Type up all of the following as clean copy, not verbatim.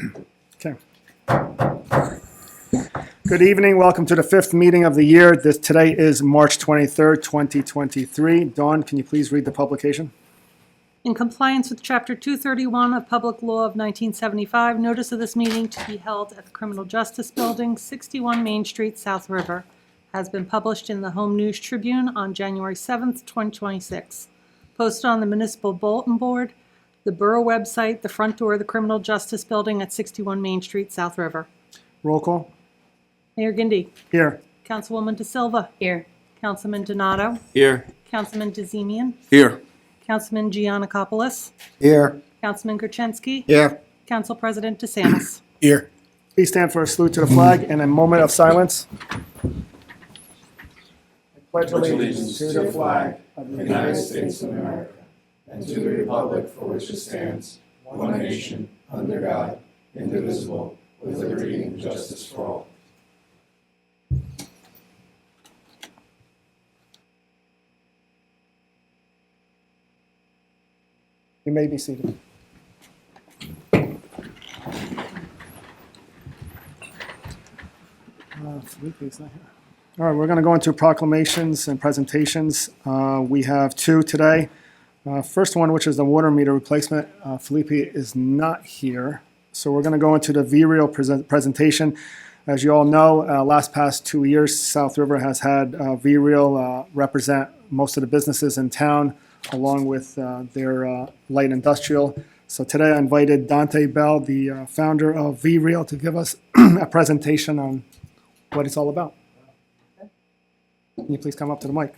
Okay. Good evening. Welcome to the fifth meeting of the year. Today is March 23rd, 2023. Dawn, can you please read the publication? In compliance with Chapter 231 of Public Law of 1975, notice of this meeting to be held at the Criminal Justice Building, 61 Main Street, South River, has been published in the Home News Tribune on January 7th, 2026. Posted on the Municipal Bulletin Board, the Borough website, the front door of the Criminal Justice Building at 61 Main Street, South River. Roll call. Mayor Gindi. Here. Councilwoman De Silva. Here. Councilman Donato. Here. Councilman DeZemian. Here. Councilman Giannakopoulos. Here. Councilman Gerchensky. Here. Council President DeSantis. Here. Please stand for a salute to the flag and a moment of silence. I pledge allegiance to the flag of the United States of America and to the republic for which it stands, one nation, under God, indivisible, with liberty and justice for all. You may be seated. Felipe's not here. All right, we're going to go into proclamations and presentations. We have two today. First one, which is the water meter replacement. Felipe is not here. So we're going to go into the V-Reel presentation. As you all know, last past 2 years, South River has had V-Reel represent most of the businesses in town, along with their light industrial. So today I invited Dante Bell, the founder of V-Reel, to give us a presentation on what it's all about. Can you please come up to the mic?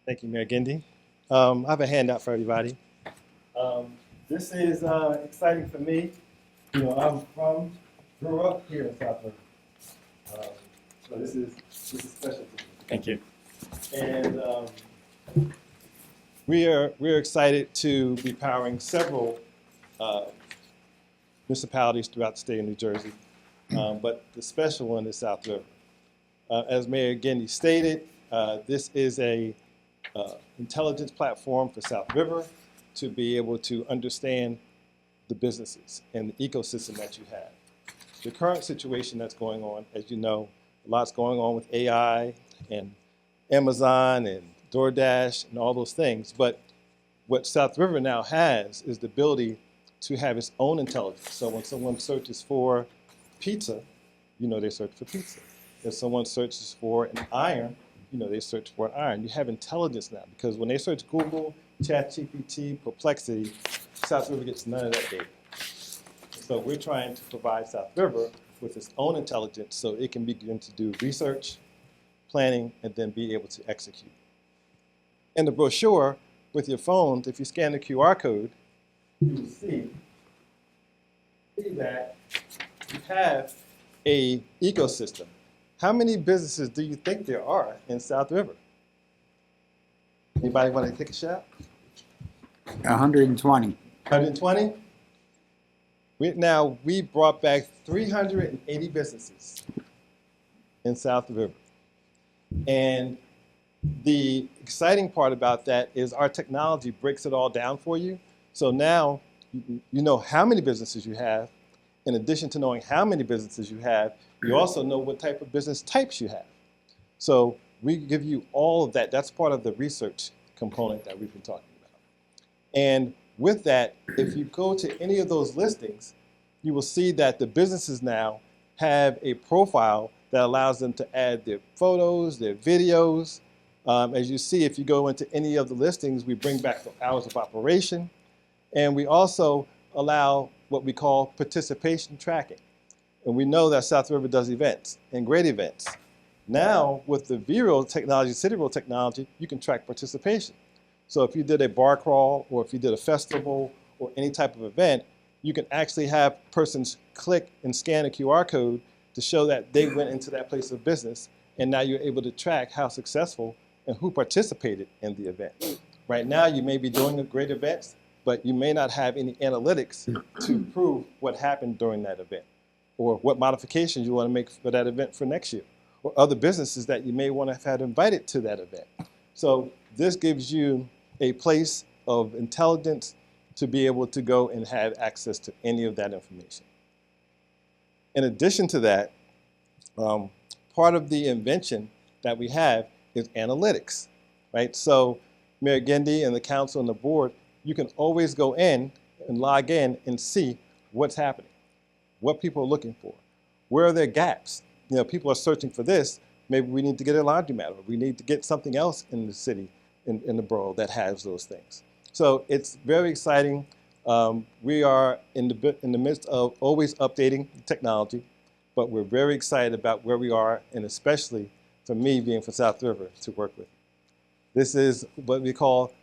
Thank you, Mayor Gindi. I have a handout for everybody. This is exciting for me. You know, grew up here in South River. So this is special to me. Thank you. And we're excited to be powering several municipalities throughout the state of New Jersey, but the special one is South River. As Mayor Gindi stated, this is a intelligence platform for South River to be able to understand the businesses and the ecosystem that you have. The current situation that's going on, as you know, a lot's going on with AI and Amazon and DoorDash and all those things. But what South River now has is the ability to have its own intelligence. So when someone searches for pizza, you know they search for pizza. If someone searches for an iron, you know they search for an iron. You have intelligence now because when they search Google, ChatGPT, Perplexity, South River gets none of that data. So we're trying to provide South River with its own intelligence so it can begin to do research, planning, and then be able to execute. In the brochure, with your phones, if you scan the QR code, you will see that you have an ecosystem. How many businesses do you think there are in South River? Anybody want to take a shot? 120. 120? We brought back 380 businesses in South River. And the exciting part about that is our technology breaks it all down for you. So now you know how many businesses you have. In addition to knowing how many businesses you have, you also know what type of business types you have. So we give you all of that. That's part of the research component that we've been talking about. And with that, if you go to any of those listings, you will see that the businesses now have a profile that allows them to add their photos, their videos. As you see, if you go into any of the listings, we bring back the hours of operation. And we also allow what we call participation tracking. And we know that South River does events and great events. Now, with the V-Reel technology, CityReel technology, you can track participation. So if you did a bar crawl or if you did a festival or any type of event, you can actually have persons click and scan a QR code to show that they went into that place of business. And now you're able to track how successful and who participated in the event. Right now, you may be doing great events, but you may not have any analytics to prove what happened during that event or what modifications you want to make for that event for next year, or other businesses that you may want to have had invited to that event. So this gives you a place of intelligence to be able to go and have access to any of that information. In addition to that, part of the invention that we have is analytics, right? So Mayor Gendy and the council and the board, you can always go in and log in and see what's happening, what people are looking for, where are their gaps. You know, people are searching for this. Maybe we need to get a laundromat, or we need to get something else in the city, in the borough that has those things. So it's very exciting. We are in the midst of always updating technology, but we're very excited about where we are, and especially for me being from South River to work with. This is what we call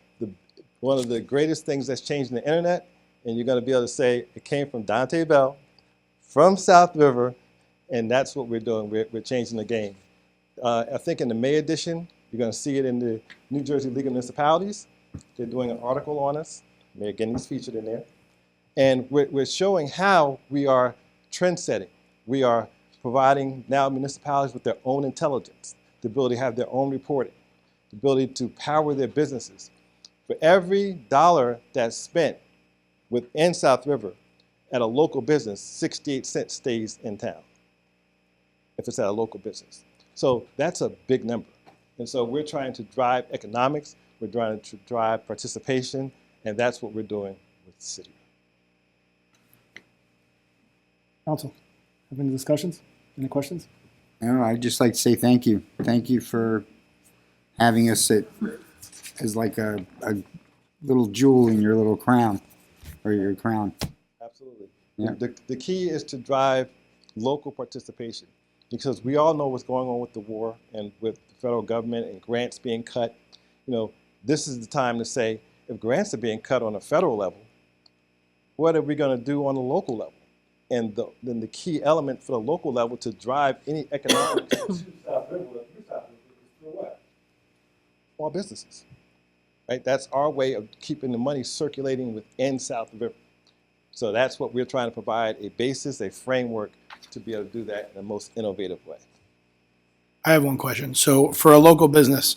one of the greatest things that's changed in the internet, and you're going to be able to say it came from Dante Bell, from South River, and that's what we're doing. We're changing the game. I think in the May edition, you're going to see it in the New Jersey League of Municipalities. They're doing an article on us. Mayor Gendy's featured in there. And we're showing how we are trend setting. We are providing now municipalities with their own intelligence, the ability to have their own reporting, the ability to power their businesses. For every dollar that's spent within South River at a local business, 68 cents stays in town, if it's at a local business. So that's a big number. And so we're trying to drive economics, we're trying to drive participation, and that's what we're doing with the city. Council, have any discussions? Any questions? No, I'd just like to say thank you. Thank you for having us as like a little jewel in your little crown, or your crown. Absolutely. Yeah. The key is to drive local participation, because we all know what's going on with the war and with the federal government and grants being cut. You know, this is the time to say, if grants are being cut on a federal level, what are we going to do on the local level? And then the key element for the local level to drive any economic to South River is through what? Small businesses, right? That's our way of keeping the money circulating within South River. So that's what we're trying to provide, a basis, a framework to be able to do that in the most innovative way. I have one question. So for a local business,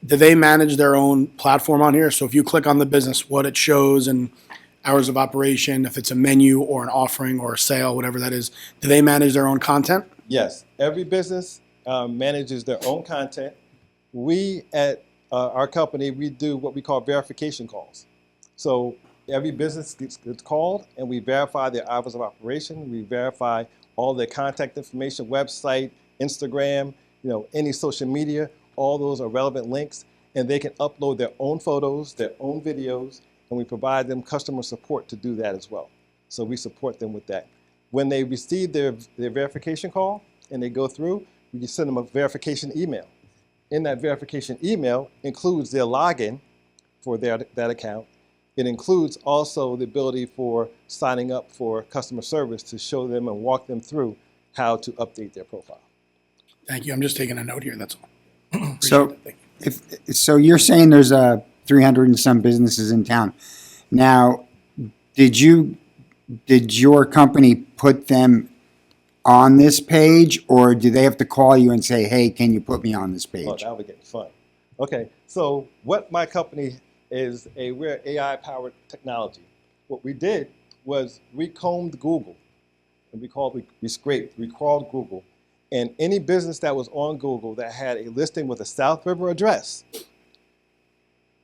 do they manage their own platform on here? So if you click on the business, what it shows and hours of operation, if it's a menu or an offering or a sale, whatever that is, do they manage their own content? Yes, every business manages their own content. We at our company, we do what we call verification calls. So every business gets called and we verify their hours of operation. We verify all their contact information, website, Instagram, you know, any social media, all those are relevant links, and they can upload their own photos, their own videos, and we provide them customer support to do that as well. So we support them with that. When they receive their verification call and they go through, we can send them a verification email. In that verification email includes their login for that account. It includes also the ability for signing up for customer service to show them and walk them through how to update their profile. Thank you. I'm just taking a note here. That's all. So, Appreciate it. so you're saying there's 300 and some businesses in town. Now, did your company put them on this page, or do they have to call you and say, "Hey, can you put me on this page"? Oh, now we're getting fun. Okay, so what my company is, we're AI-powered technology. What we did was we combed Google, and we scraped, we crawled Google, and any business that was on Google that had a listing with a South River address,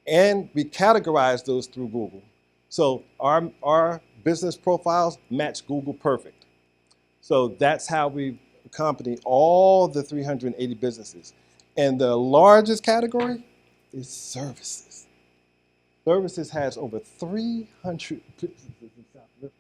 and we categorized those through Google. So our business profiles match Google perfect. So that's how we accompany all the 380 businesses. And the largest category is services. Services has over 300 businesses in South River.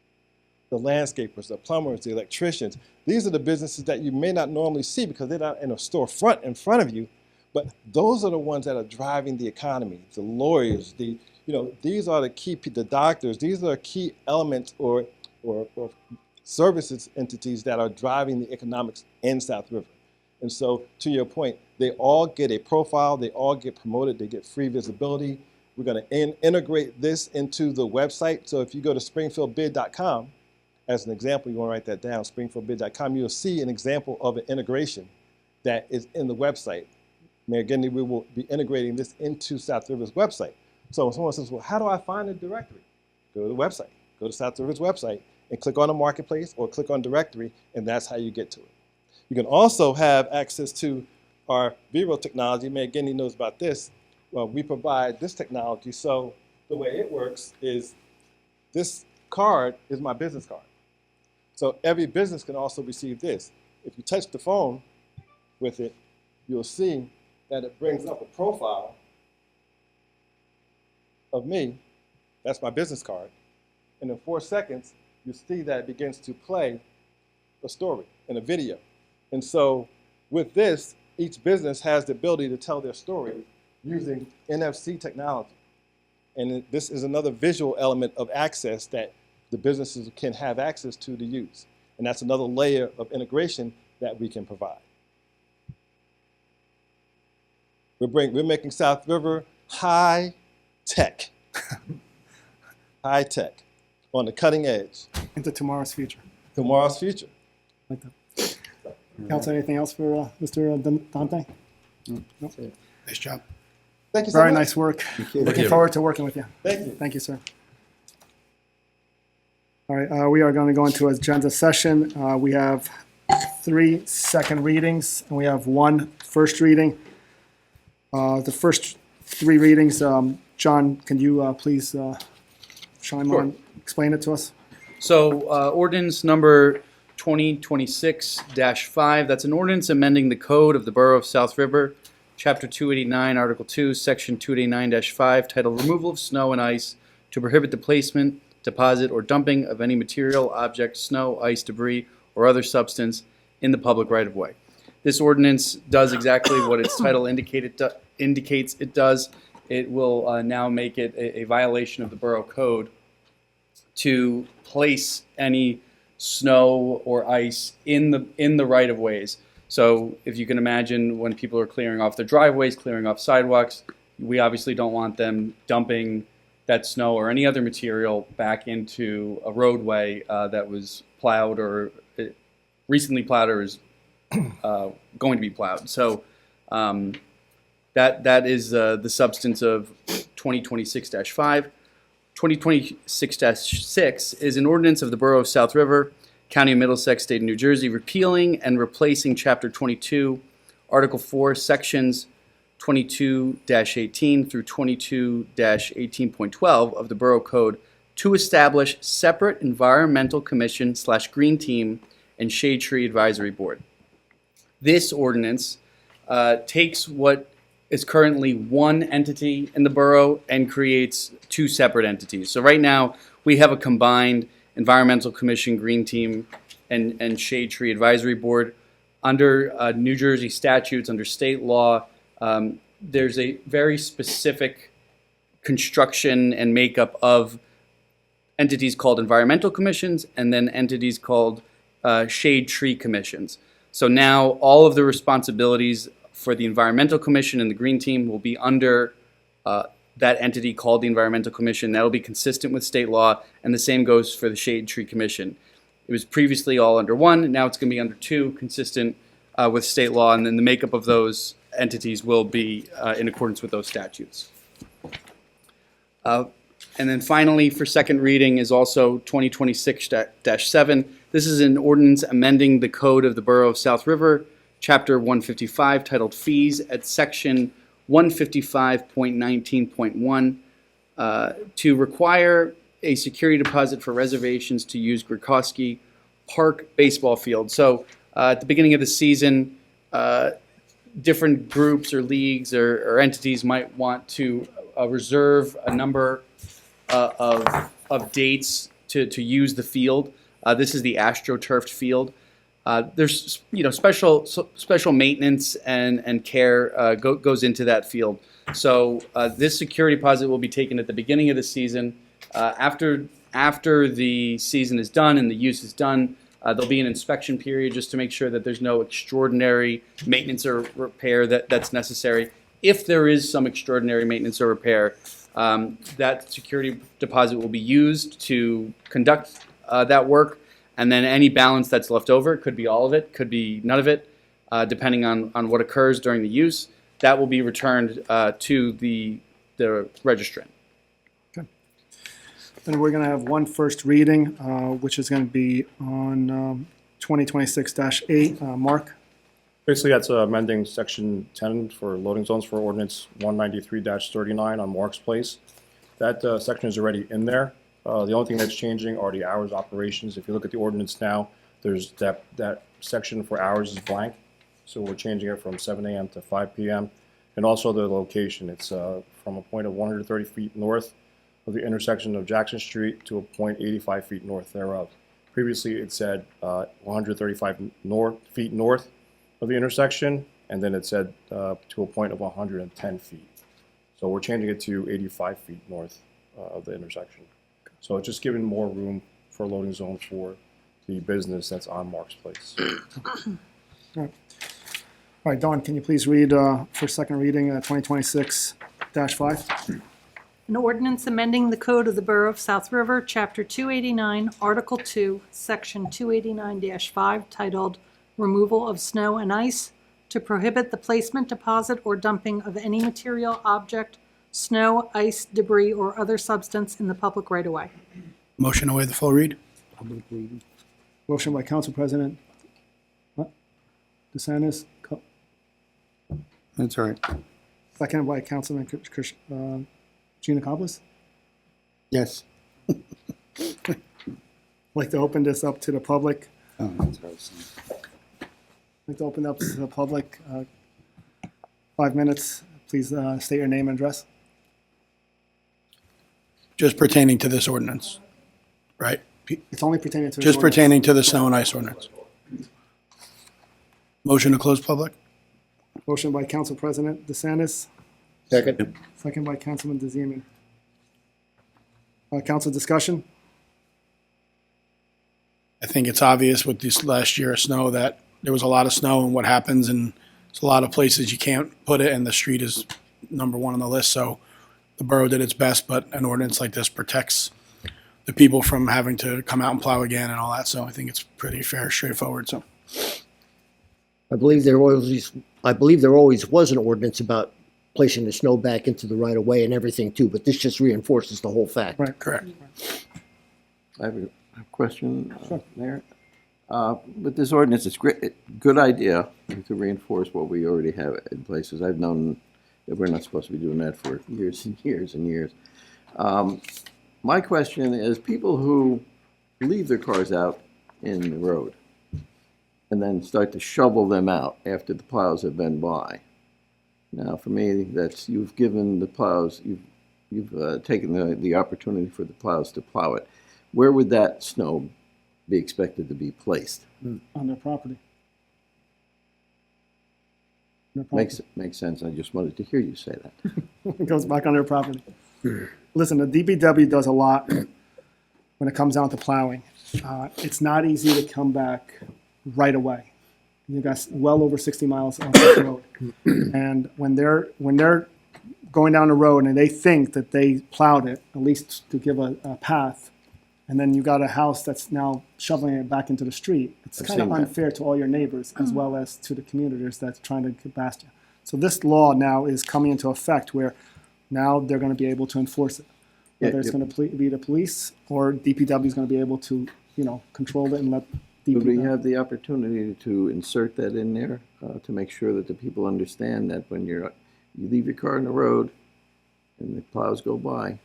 The landscapers, the plumbers, the electricians. These are the businesses that you may not normally see because they're not in a storefront in front of you, but those are the ones that are driving the economy. The lawyers, these are the key, the doctors, these are key elements or services entities that are driving the economics in South River. And so to your point, they all get a profile, they all get promoted, they get free visibility. We're going to integrate this into the website. So if you go to springfieldbid.com, as an example, you want to write that down, springfieldbid.com, you'll see an example of an integration that is in the website. Mayor Gendy, we will be integrating this into South River's website. So if someone says, well, how do I find a directory? go to the website, go to South River's website, and click on the marketplace or click on directory, and that's how you get to it. You can also have access to our Vero technology. Mayor Gendy knows about this. Well, we provide this technology. So the way it works is this card is my business card. So every business can also receive this. If you touch the phone with it, you'll see that it brings up a profile of me. That's my business card. And in 4 seconds, you see that it begins to play a story and a video. And so with this, each business has the ability to tell their story using NFC technology. And this is another visual element of access that the businesses can have access to use. And that's another layer of integration that we can provide. We're making South River high tech. High tech, on the cutting edge. Into tomorrow's future. Tomorrow's future. Like that. Council, anything else for Mr. Dante? No? Nice job. Thank you so Very much. nice work. you. Looking forward to working with you. Thank you. Thank you, sir. All right, we are going to go into agenda session. We have 3 second readings, and we have 1 first reading. The first 3 readings, John, can you please chime on, explain it to us? So ordinance number 2026-5, that's an ordinance amending the code of the Borough of South River, Chapter 289, Article 2, Section 289-5, titled Removal of Snow and Ice to prohibit the placement, deposit, or dumping of any material, object, snow, ice, debris, or other substance in the public right-of-way. This ordinance does exactly what its title indicates it does. It will now make it a violation of the Borough Code to place any snow or ice in the right-of-ways. So if you can imagine, when people are clearing off their driveways, clearing off sidewalks, we obviously don't want them dumping that snow or any other material back into a roadway that was plowed or recently plowed or is going to be plowed. So that is the substance of 2026-5. 2026-6 is an ordinance of the Borough of South River, County of Middlesex, State of New Jersey, repealing and replacing Chapter 22, Article 4, Sections 22-18 through 22-18.12 of the Borough Code to establish separate Environmental Commission / Green Team and Shade Tree Advisory Board. This ordinance takes what is currently one entity in the borough and creates 2 separate entities. So right now, we have a combined Environmental Commission, Green Team, and Shade Tree Advisory Board. Under New Jersey statutes, under state law, there's a very specific construction and makeup of entities called environmental commissions and then entities called shade tree commissions. So now all of the responsibilities for the Environmental Commission and the Green Team will be under that entity called the Environmental Commission. That will be consistent with state law, and the same goes for the Shade Tree Commission. It was previously all under 1, now it's going to be under 2, consistent with state law, and then the makeup of those entities will be in accordance with those statutes. And then finally, for second reading is also 2026-7. This is an ordinance amending the code of the Borough of South River, Chapter 155, titled Fees, at Section 155.19.1 to require a security deposit for reservations to use Grikowski Park baseball field. So at the beginning of the season, different groups or leagues or entities might want to reserve a number of dates to use the field. This is the AstroTurfed field. There's special maintenance and care goes into that field. So this security deposit will be taken at the beginning of the season. After the season is done and the use is done, there'll be an inspection period just to make sure that there's no extraordinary maintenance or repair that's necessary. If there is some extraordinary maintenance or repair, that security deposit will be used to conduct that work. And then any balance that's left over, could be all of it, could be none of it, depending on what occurs during the use, that will be returned to the registrant. and we're going to have one first reading, which is going to be on 2026-8. Mark? Basically, that's amending section 10 for loading zones for ordinance 193-39 on Mark's Place. That section is already in there. The only thing that's changing are the hours of operations. If you look at the ordinance now, there's that section for hours is blank. So we're changing it from 7 a.m. to 5 p.m. And also the location. It's from a point of 130 feet north of the intersection of Jackson Street to a point 85 feet north thereof. Previously, it said 135 feet north of the intersection, and then it said to a point of 110 feet. So we're changing it to 85 feet north of the intersection. So it's just giving more room for a loading zone for the business that's on Mark's Place. All right, Dawn, can you please read for second reading 2026-5? An ordinance amending the Code of the Borough of South River, Chapter 289, Article 2, Section 289-5, titled Removal of Snow and Ice, to prohibit the placement, deposit, or dumping of any material, object, snow, ice, debris, or other substance in the public right-of-way. Motion to waive the full read? Motion by Council President DeSantis, That's all right. seconded by Councilman Giannakopoulos. Yes. I'd like to open this up to the public. Oh, that's what I was saying. I'd like to open up to the public. 5 minutes. Please state your name and address. Just pertaining to this ordinance, right? It's only pertaining to. Just pertaining to the snow and ice ordinance. Motion to close public? Motion by Council President DeSantis, Second. second by Councilman DeZemian. Council discussion? I think it's obvious with this last year of snow that there was a lot of snow and what happens, and there's a lot of places you can't put it, and the street is number one on the list. So the borough did its best, but an ordinance like this protects the people from having to come out and plow again and all that. So I think it's pretty fair, straightforward. So I believe there always was an ordinance about placing the snow back into the right of way and everything too, but this just reinforces the whole fact. Right. correct. I have a question, Mayor. With this ordinance, it's great, good idea to reinforce what we already have in places. I've known that we're not supposed to be doing that for years and years and years. My question is, people who leave their cars out in the road and then start to shovel them out after the plows have been by. Now, for me, that's you've given the plows, you've taken the opportunity for the plows to plow it. Where would that snow be expected to be placed? On their property. Their property. Makes sense. I just wanted to hear you say that. It goes back on their property. Listen, the DPW does a lot when it comes down to plowing. It's not easy to come back right away. You got well over 60 miles on the road. And when they're going down the road and they think that they plowed it, at least to give a path, and then you got a house that's now shoveling it back into the street, it's kind of seen that. unfair to all your neighbors as well as to the commuters that's trying to get past you. So this law now is coming into effect where now they're going to be able to enforce it. Whether it's going to be the police or DPW is going to be able to, control it and let Would we DPW. have the opportunity to insert that in there to make sure that the people understand that when you leave your car on the road and the plows go by,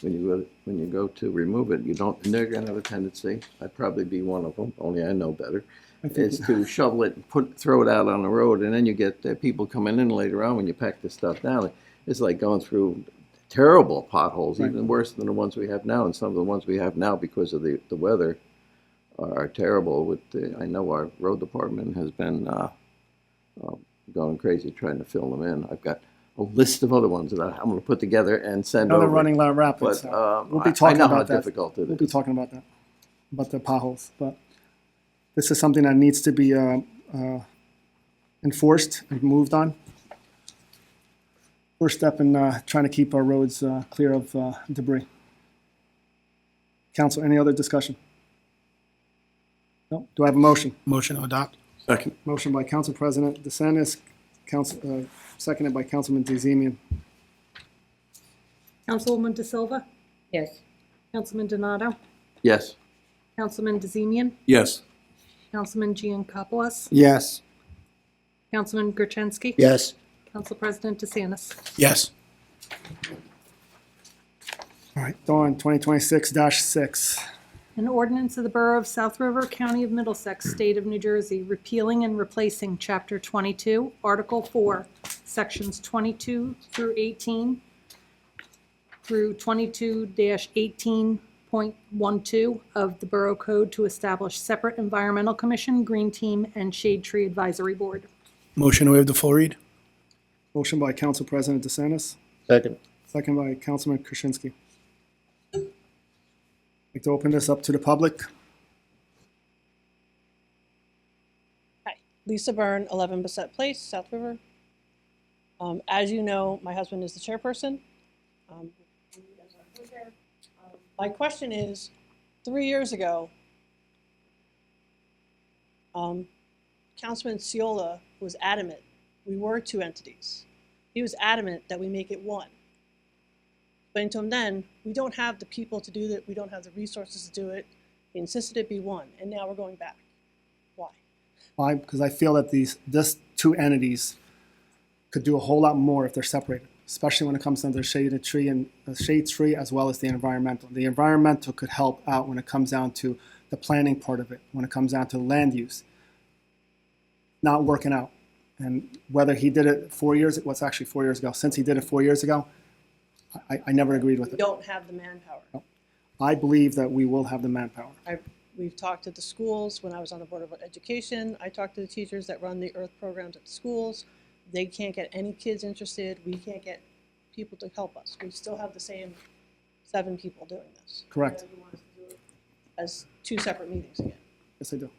when you go to remove it, and they're going to have a tendency, I'd probably be one of them, only I know better, is to shovel it and throw it out on the road, and then you get people coming in later on when you pack this stuff down. It's like going through terrible potholes, Right. even worse than the ones we have now, and some of the ones we have now because of the weather are terrible. I know our road department has been going crazy trying to fill them in. I've got a list of other ones that I'm going to put together and send Another over. running Land Rapids. But We'll be I talking know about how that. difficult it We'll be is. talking about that, about the potholes. But this is something that needs to be enforced and moved on. First step in trying to keep our roads clear of debris. Council, any other discussion? No? Do I have a motion? Motion to adopt? Second. Motion by Council President DeSantis, seconded by Councilman DeZemian. Councilwoman De Silva? Yes. Councilman Donato? Yes. Councilman DeZemian? Yes. Councilman Giancopoulos? Yes. Councilman Gertenski? Yes. Council President DeSantis? Yes. All right, Dawn, 2026-6. An ordinance of the Borough of South River, County of Middlesex, State of New Jersey, repealing and replacing Chapter 22, Article 4, Sections 22 through 18 through 22-18.12 of the Borough Code to establish separate Environmental Commission, Green Team, and Shade Tree Advisory Board. Motion to waive the full read? Motion by Council President DeSantis, Second. second by Councilman Krasinski. Like to open this up to the public. Hi, Lisa Byrne, 11 Bassett Place, South River. As you know, my husband is the chairperson. My question is, 3 years ago, Councilman Ciola was adamant we were two entities. He was adamant that we make it one. Explained to him then, we don't have the people to do that, we don't have the resources to do it. He insisted it be one, and now we're going back. Why? Why? Because I feel that these two entities could do a whole lot more if they're separated, especially when it comes to the shade tree as well as the environmental. The environmental could help out when it comes down to the planning part of it, when it comes down to land use, not working out. And whether he did it 4 years, it was actually 4 years ago. Since he did it 4 years ago, I never agreed with We it. don't have the manpower. I believe that we will have the manpower. We've talked to the schools. When I was on the Board of Education, I talked to the teachers that run the Earth programs at the schools. They can't get any kids interested. We can't get people to help us. We still have the same 7 people doing this. Correct. You want us to do it as 2 separate meetings again. Yes, I do.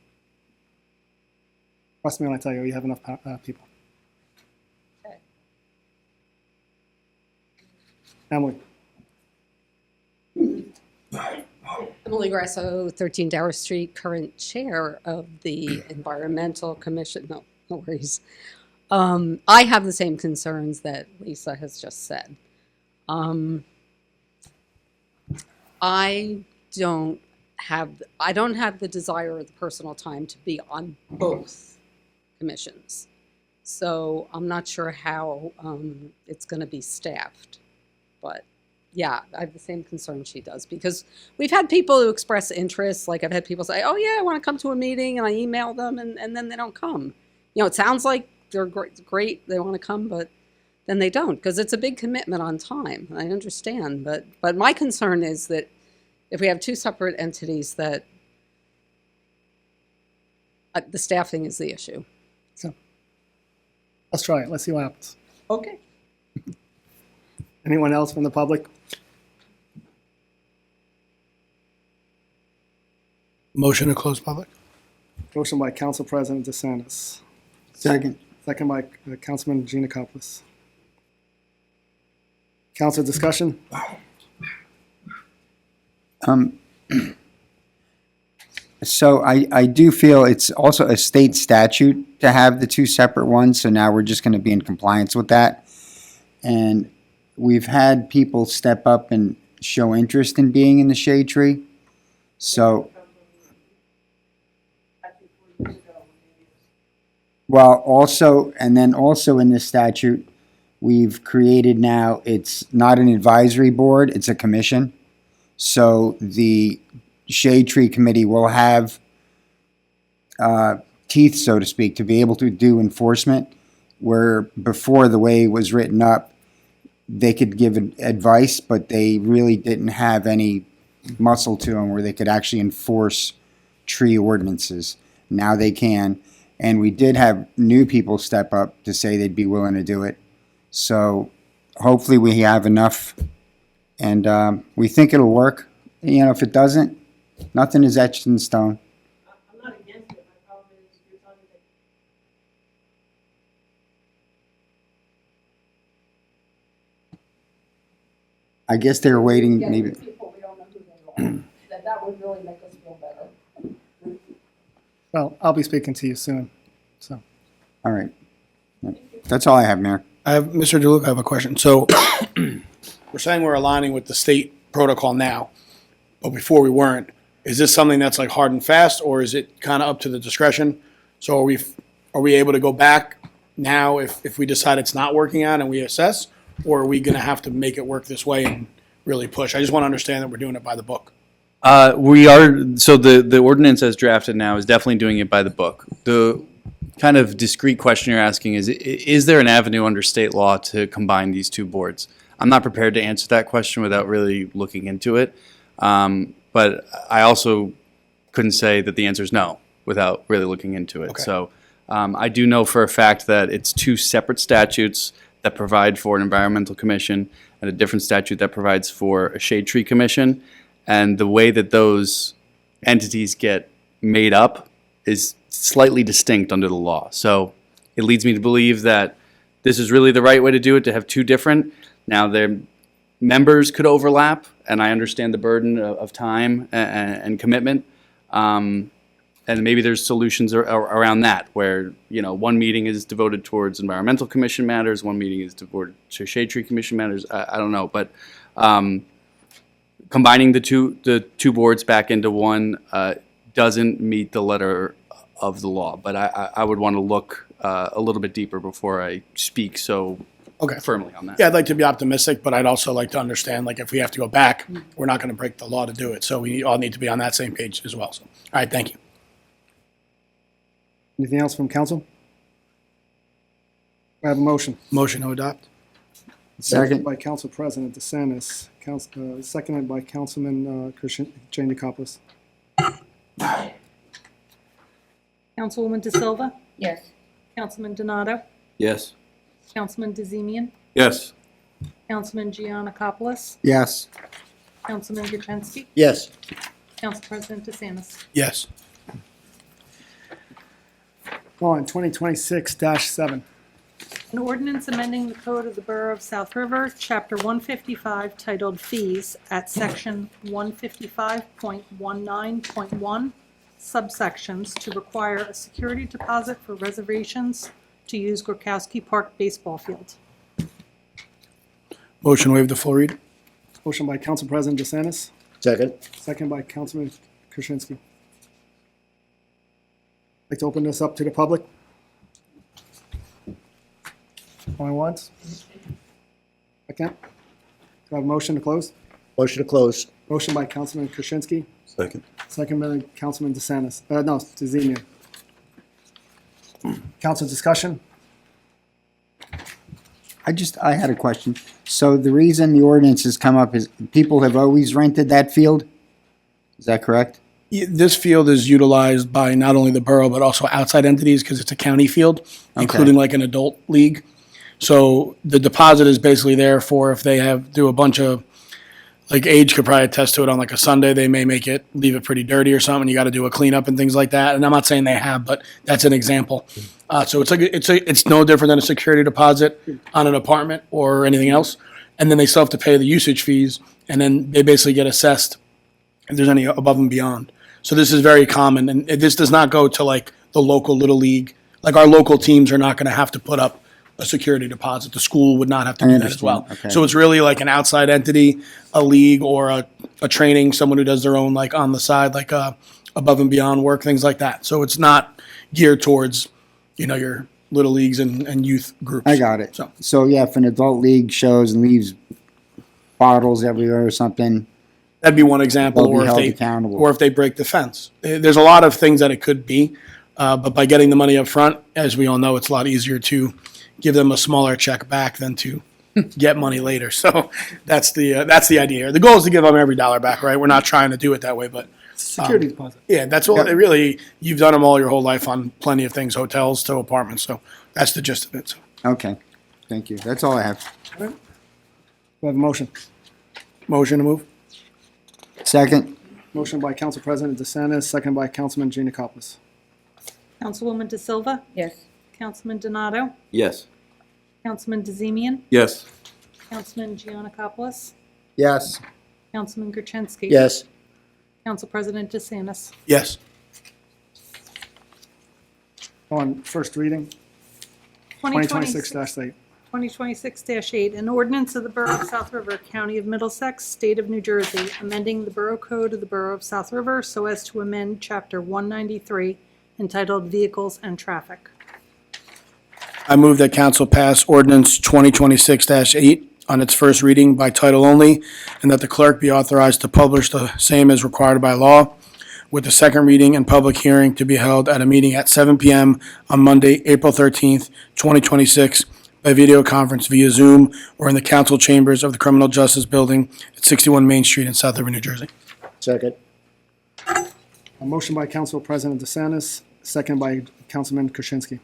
Trust me when I tell you, you have enough people. Okay. Emily. Emily Grasso, 13 Dower Street, current chair of the Environmental Commission. No worries. I have the same concerns that Lisa has just said. I don't have the desire or the personal time to be on both commissions. So I'm not sure how it's going to be staffed, but yeah, I have the same concern she does, because we've had people who express interest. Like I've had people say, oh yeah, I want to come to a meeting, and I email them and then they don't come. You know, it sounds like they're great, they want to come, but then they don't, because it's a big commitment on time. I understand, but my concern is that if we have 2 separate entities, that the staffing is the issue. So Let's try it. Let's see what happens. okay. Anyone else from the public? Motion to close public? Motion by Council President DeSantis, Second. second by Councilman Giannakopoulos. Council discussion? So I do feel it's also a state statute to have the 2 separate ones, so now we're just going to be in compliance with that. And we've had people step up and show interest in being in the shade tree. So, well, also, and then also in this statute, we've created now, it's not an advisory board, it's a commission. So the Shade Tree Committee will have teeth, so to speak, to be able to do enforcement, where before, the way it was written up, they could give advice, but they really didn't have any muscle to them where they could actually enforce tree ordinances. Now they can. And we did have new people step up to say they'd be willing to do it. So hopefully we have enough, and we think it'll work. You know, if it doesn't, nothing is etched in stone. I'm not against it. My problem is you're telling me that I guess they were waiting maybe. People we don't know who they are. That would really make us feel better. Well, I'll be speaking to you soon, so. All right. That's all I have, Mayor. Mr. DeLuca, I have a question. So we're saying we're aligning with the state protocol now. but before we weren't. Is this something that's like hard and fast, or is it kind of up to the discretion? So are we able to go back now if we decide it's not working out and we assess, or are we going to have to make it work this way and really push? I just want to understand that we're doing it by the book. We are, so the ordinance as drafted now is definitely doing it by the book. The kind of discrete question you're asking is there an avenue under state law to combine these two boards? I'm not prepared to answer that question without really looking into it. But I also couldn't say that the answer is no without really looking into it. Okay. So I do know for a fact that it's two separate statutes that provide for an environmental commission and a different statute that provides for a shade tree commission. And the way that those entities get made up is slightly distinct under the law. So it leads me to believe that this is really the right way to do it, to have two different. Now, their members could overlap, and I understand the burden of time and commitment. And maybe there's solutions around that, where, you know, one meeting is devoted towards environmental commission matters, one meeting is devoted to shade tree commission matters. I don't know, but combining the two boards back into one doesn't meet the letter of the law. But I would want to look a little bit deeper before I speak so firmly on that. Yeah, I'd like to be optimistic, but I'd also like to understand, like, if we have to go back, we're not going to break the law to do it. So we all need to be on that same page as well. So, all right, thank you. Anything else from council? I have a motion. Motion to adopt. Second. By Council President DeSantis, seconded by Councilman Jane DeCompos. Councilwoman De Silva, Yes. Councilman Donato, Yes. Councilman DeZemian, Yes. Councilman Giannakopoulos, Yes. Councilman Gertenski, Yes. Council President DeSantis. Yes. On 2026-7. An ordinance amending the code of the Borough of South River, Chapter 155, titled Fees, at Section 155.19.1, subsections, to require a security deposit for reservations to use Gorkowski Park baseball field. Motion to waive the full read. Motion by Council President DeSantis, Second. second by Councilman Krasinski. Like to open this up to the public? Going once? Second? Do I have a motion to close? Motion to close. Motion by Councilman Krasinski, Second. second by Councilman DeSantis, DeZemian. Council discussion? I had a question. So the reason the ordinance has come up is people have always rented that field? Is that correct? This field is utilized by not only the borough, but also outside entities because it's a county field, including like an adult league. So the deposit is basically there for if they do a bunch of, like Age could probably attest to it, on like a Sunday, they may leave it pretty dirty or something. You got to do a cleanup and things like that. And I'm not saying they have, but that's an example. So it's no different than a security deposit on an apartment or anything else. And then they still have to pay the usage fees, and then they basically get assessed if there's any above and beyond. So this is very common, and this does not go to like the local little league. Like our local teams are not going to have to put up a security deposit. The school would not have to do that as well. Okay. So it's really like an outside entity, a league, or a training, someone who does their own like on the side, like above and beyond work, things like that. So it's not geared towards, your little leagues and youth groups. I got it. So yeah, if an adult league shows and leaves bottles everywhere or something, that'd be one example. they'll be Or held if accountable. or if they break the fence. There's a lot of things that it could be, but by getting the money up front, as we all know, it's a lot easier to give them a smaller check back than to get money later. So that's the idea. The goal is to give them every dollar back, right? We're not trying to do it that way, but Security deposit. yeah, that's all. It really, you've done them all your whole life on plenty of things, hotels to apartments. So that's the gist of it. So. Okay, thank you. That's all I have. We have a motion. Motion to move. Second? Motion by Council President DeSantis, second by Councilman Giannakopoulos. Councilwoman De Silva, Yes. Councilman Donato, Yes. Councilman DeZemian, Yes. Councilman Giannakopoulos, Yes. Councilman Gertenski. Yes. Council President DeSantis. Yes. On first reading, 2026-8. 2026-8, an ordinance of the Borough of South River, County of Middlesex, State of New Jersey, amending the Borough Code of the Borough of South River so as to amend Chapter 193 entitled Vehicles and Traffic. I move that council pass ordinance 2026-8 on its first reading by title only, and that the clerk be authorized to publish the same as required by law, with the second reading and public hearing to be held at a meeting at 7 p.m. on Monday, April 13th, 2026, by video conference via Zoom or in the council chambers of the Criminal Justice Building at 61 Main Street in South River, New Jersey. Second. A motion by Council President DeSantis, second by Councilman Krasinski.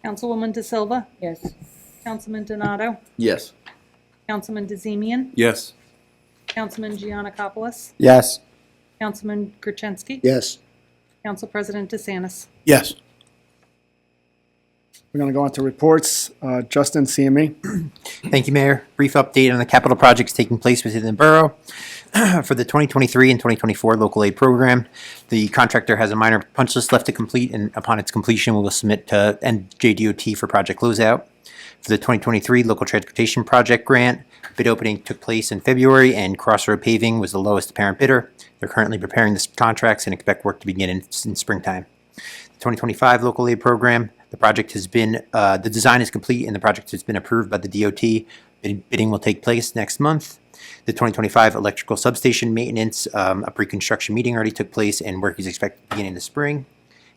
Councilwoman De Silva? Yes. Councilman Donato? Yes. Councilman DeZemian? Yes. Councilman Giannakopoulos? Yes. Councilman Gertenski? Yes. Council President DeSantis? Yes. We're going to go on to reports. Justin, CME. Thank you, Mayor. Brief update on the capital projects taking place within the borough. For the 2023 and 2024 local aid program, the contractor has a minor punch list left to complete, and upon its completion, we will submit to NJDOT for project closeout. For the 2023 local transportation project grant, bid opening took place in February, and Crossroad Paving was the lowest apparent bidder. They're currently preparing the contracts and expect work to begin in springtime. The 2025 local aid program, the project has been, the design is complete and the project has been approved by the DOT. Bidding will take place next month. The 2025 electrical substation maintenance, a pre-construction meeting already took place and work is expected to begin in the spring.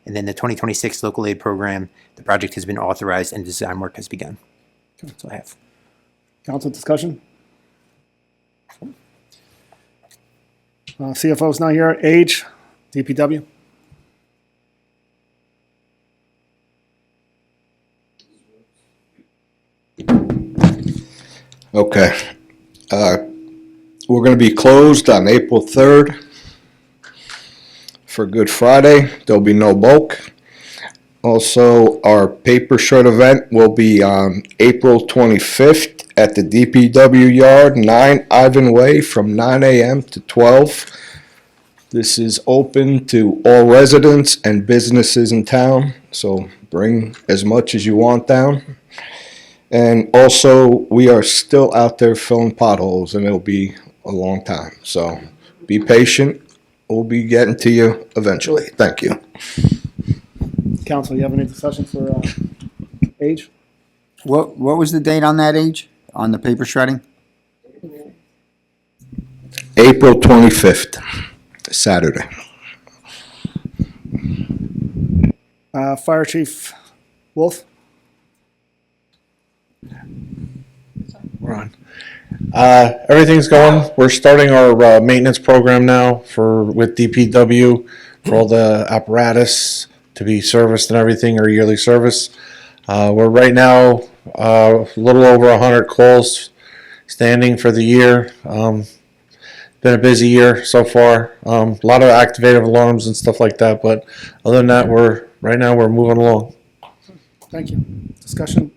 And then the 2026 local aid program, the project has been authorized and design work has begun. That's all I have. Council discussion. CFO's not here. Age, DPW. Okay. We're going to be closed on April 3rd for Good Friday. There'll be no bulk. Also, our paper shred event will be on April 25th at the DPW yard, 9 Ivan Way, from 9 a.m. to 12. This is open to all residents and businesses in town, so bring as much as you want down. And also, we are still out there filling potholes, and it'll be a long time. So be patient. We'll be getting to you eventually. Thank you. Council, you have any discussion for Age? What was the date on that, Age? On the paper shredding? April 25th, Saturday. Fire Chief Wolf. We're on. Everything's going. We're starting our maintenance program now with DPW for all the apparatus to be serviced and everything, our yearly service. We're right now a little over 100 calls standing for the year. Been a busy year so far. A lot of activated alarms and stuff like that, but other than that, we're moving along. Thank you. Discussion.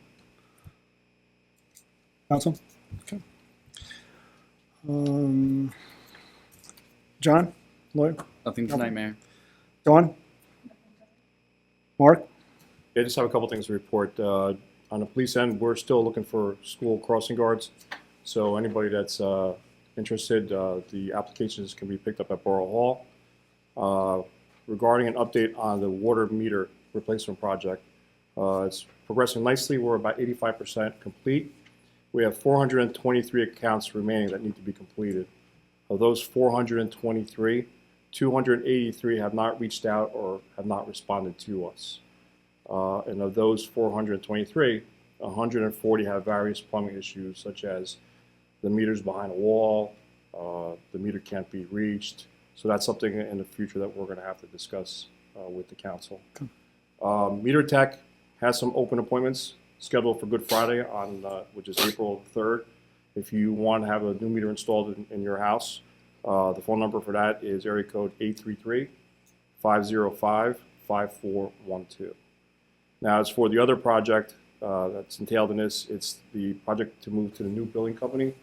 Council? Okay. John? Lloyd? Nothing tonight, Mayor. Dawn? Mark? Yeah, I just have a couple things to report. On the police end, we're still looking for school crossing guards. So anybody that's interested, the applications can be picked up at Borough Hall. Regarding an update on the water meter replacement project, it's progressing nicely. We're about 85% complete. We have 423 accounts remaining that need to be completed. Of those 423, 283 have not reached out or have not responded to us. And of those 423, 140 have various plumbing issues, such as the meter's behind a wall, the meter can't be reached. So that's something in the future that we're going to have to discuss with the council. Meter Tech has some open appointments scheduled for Good Friday, which is April 3rd. If you want to have a new meter installed in your house, the phone number for that is area code 833-505-5412. Now, as for the other project that's entailed in this, it's the project to move to the new billing company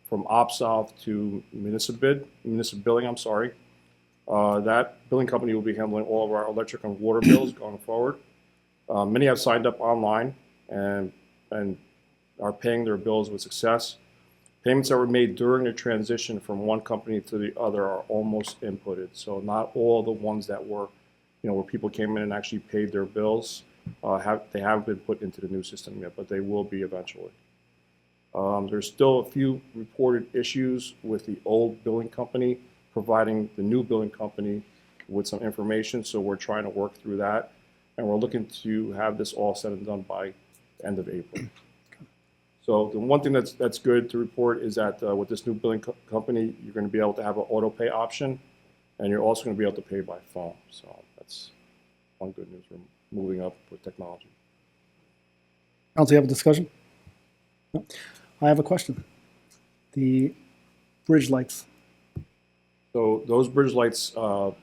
from OpSolve to Municipal Billing. That billing company will be handling all of our electric and water bills going forward. Many have signed up online, and are paying their bills with success. Payments that were made during the transition from one company to the other are almost inputted. So not all the ones that were, where people came in and actually paid their bills, they haven't been put into the new system yet, but they will be eventually. There's still a few reported issues with the old billing company providing the new billing company with some information, so we're trying to work through that, and we're looking to have this all said and done by the end of April. So the one thing that's good to report is that with this new billing company, you're going to be able to have an auto pay option, and you're also going to be able to pay by phone. So that's one good news. We're moving up with technology. Council, you have a discussion? No? I have a question. The bridge lights. So those bridge lights, the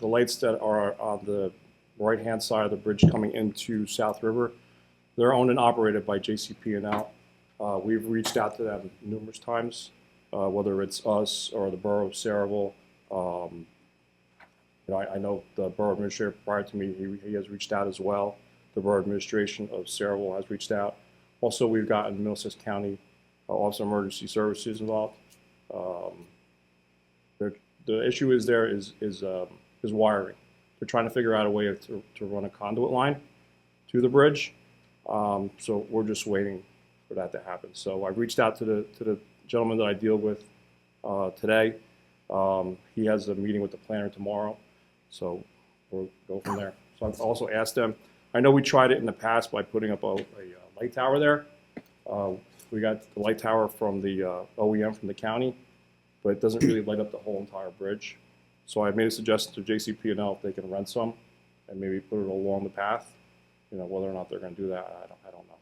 lights that are on the right-hand side of the bridge coming into South River, they're owned and operated by JCP&L. We've reached out to them numerous times, whether it's us or the Borough of Saraville. I know the Borough Administrator prior to me, he has reached out as well. The Borough Administration of Saraville has reached out. Also, we've gotten Middlesex County Office of Emergency Services involved. The issue is wiring. They're trying to figure out a way to run a conduit line to the bridge. So we're just waiting for that to happen. So I've reached out to the gentleman that I deal with today. He has a meeting with the planner tomorrow. So we'll go from there. So I've also asked them, I know we tried it in the past by putting up a light tower there. We got the light tower from the OEM from the county, but it doesn't really light up the whole entire bridge. So I made a suggestion to JCP&L if they can rent some and maybe put it along the path. Whether or not they're going to do that, I don't know.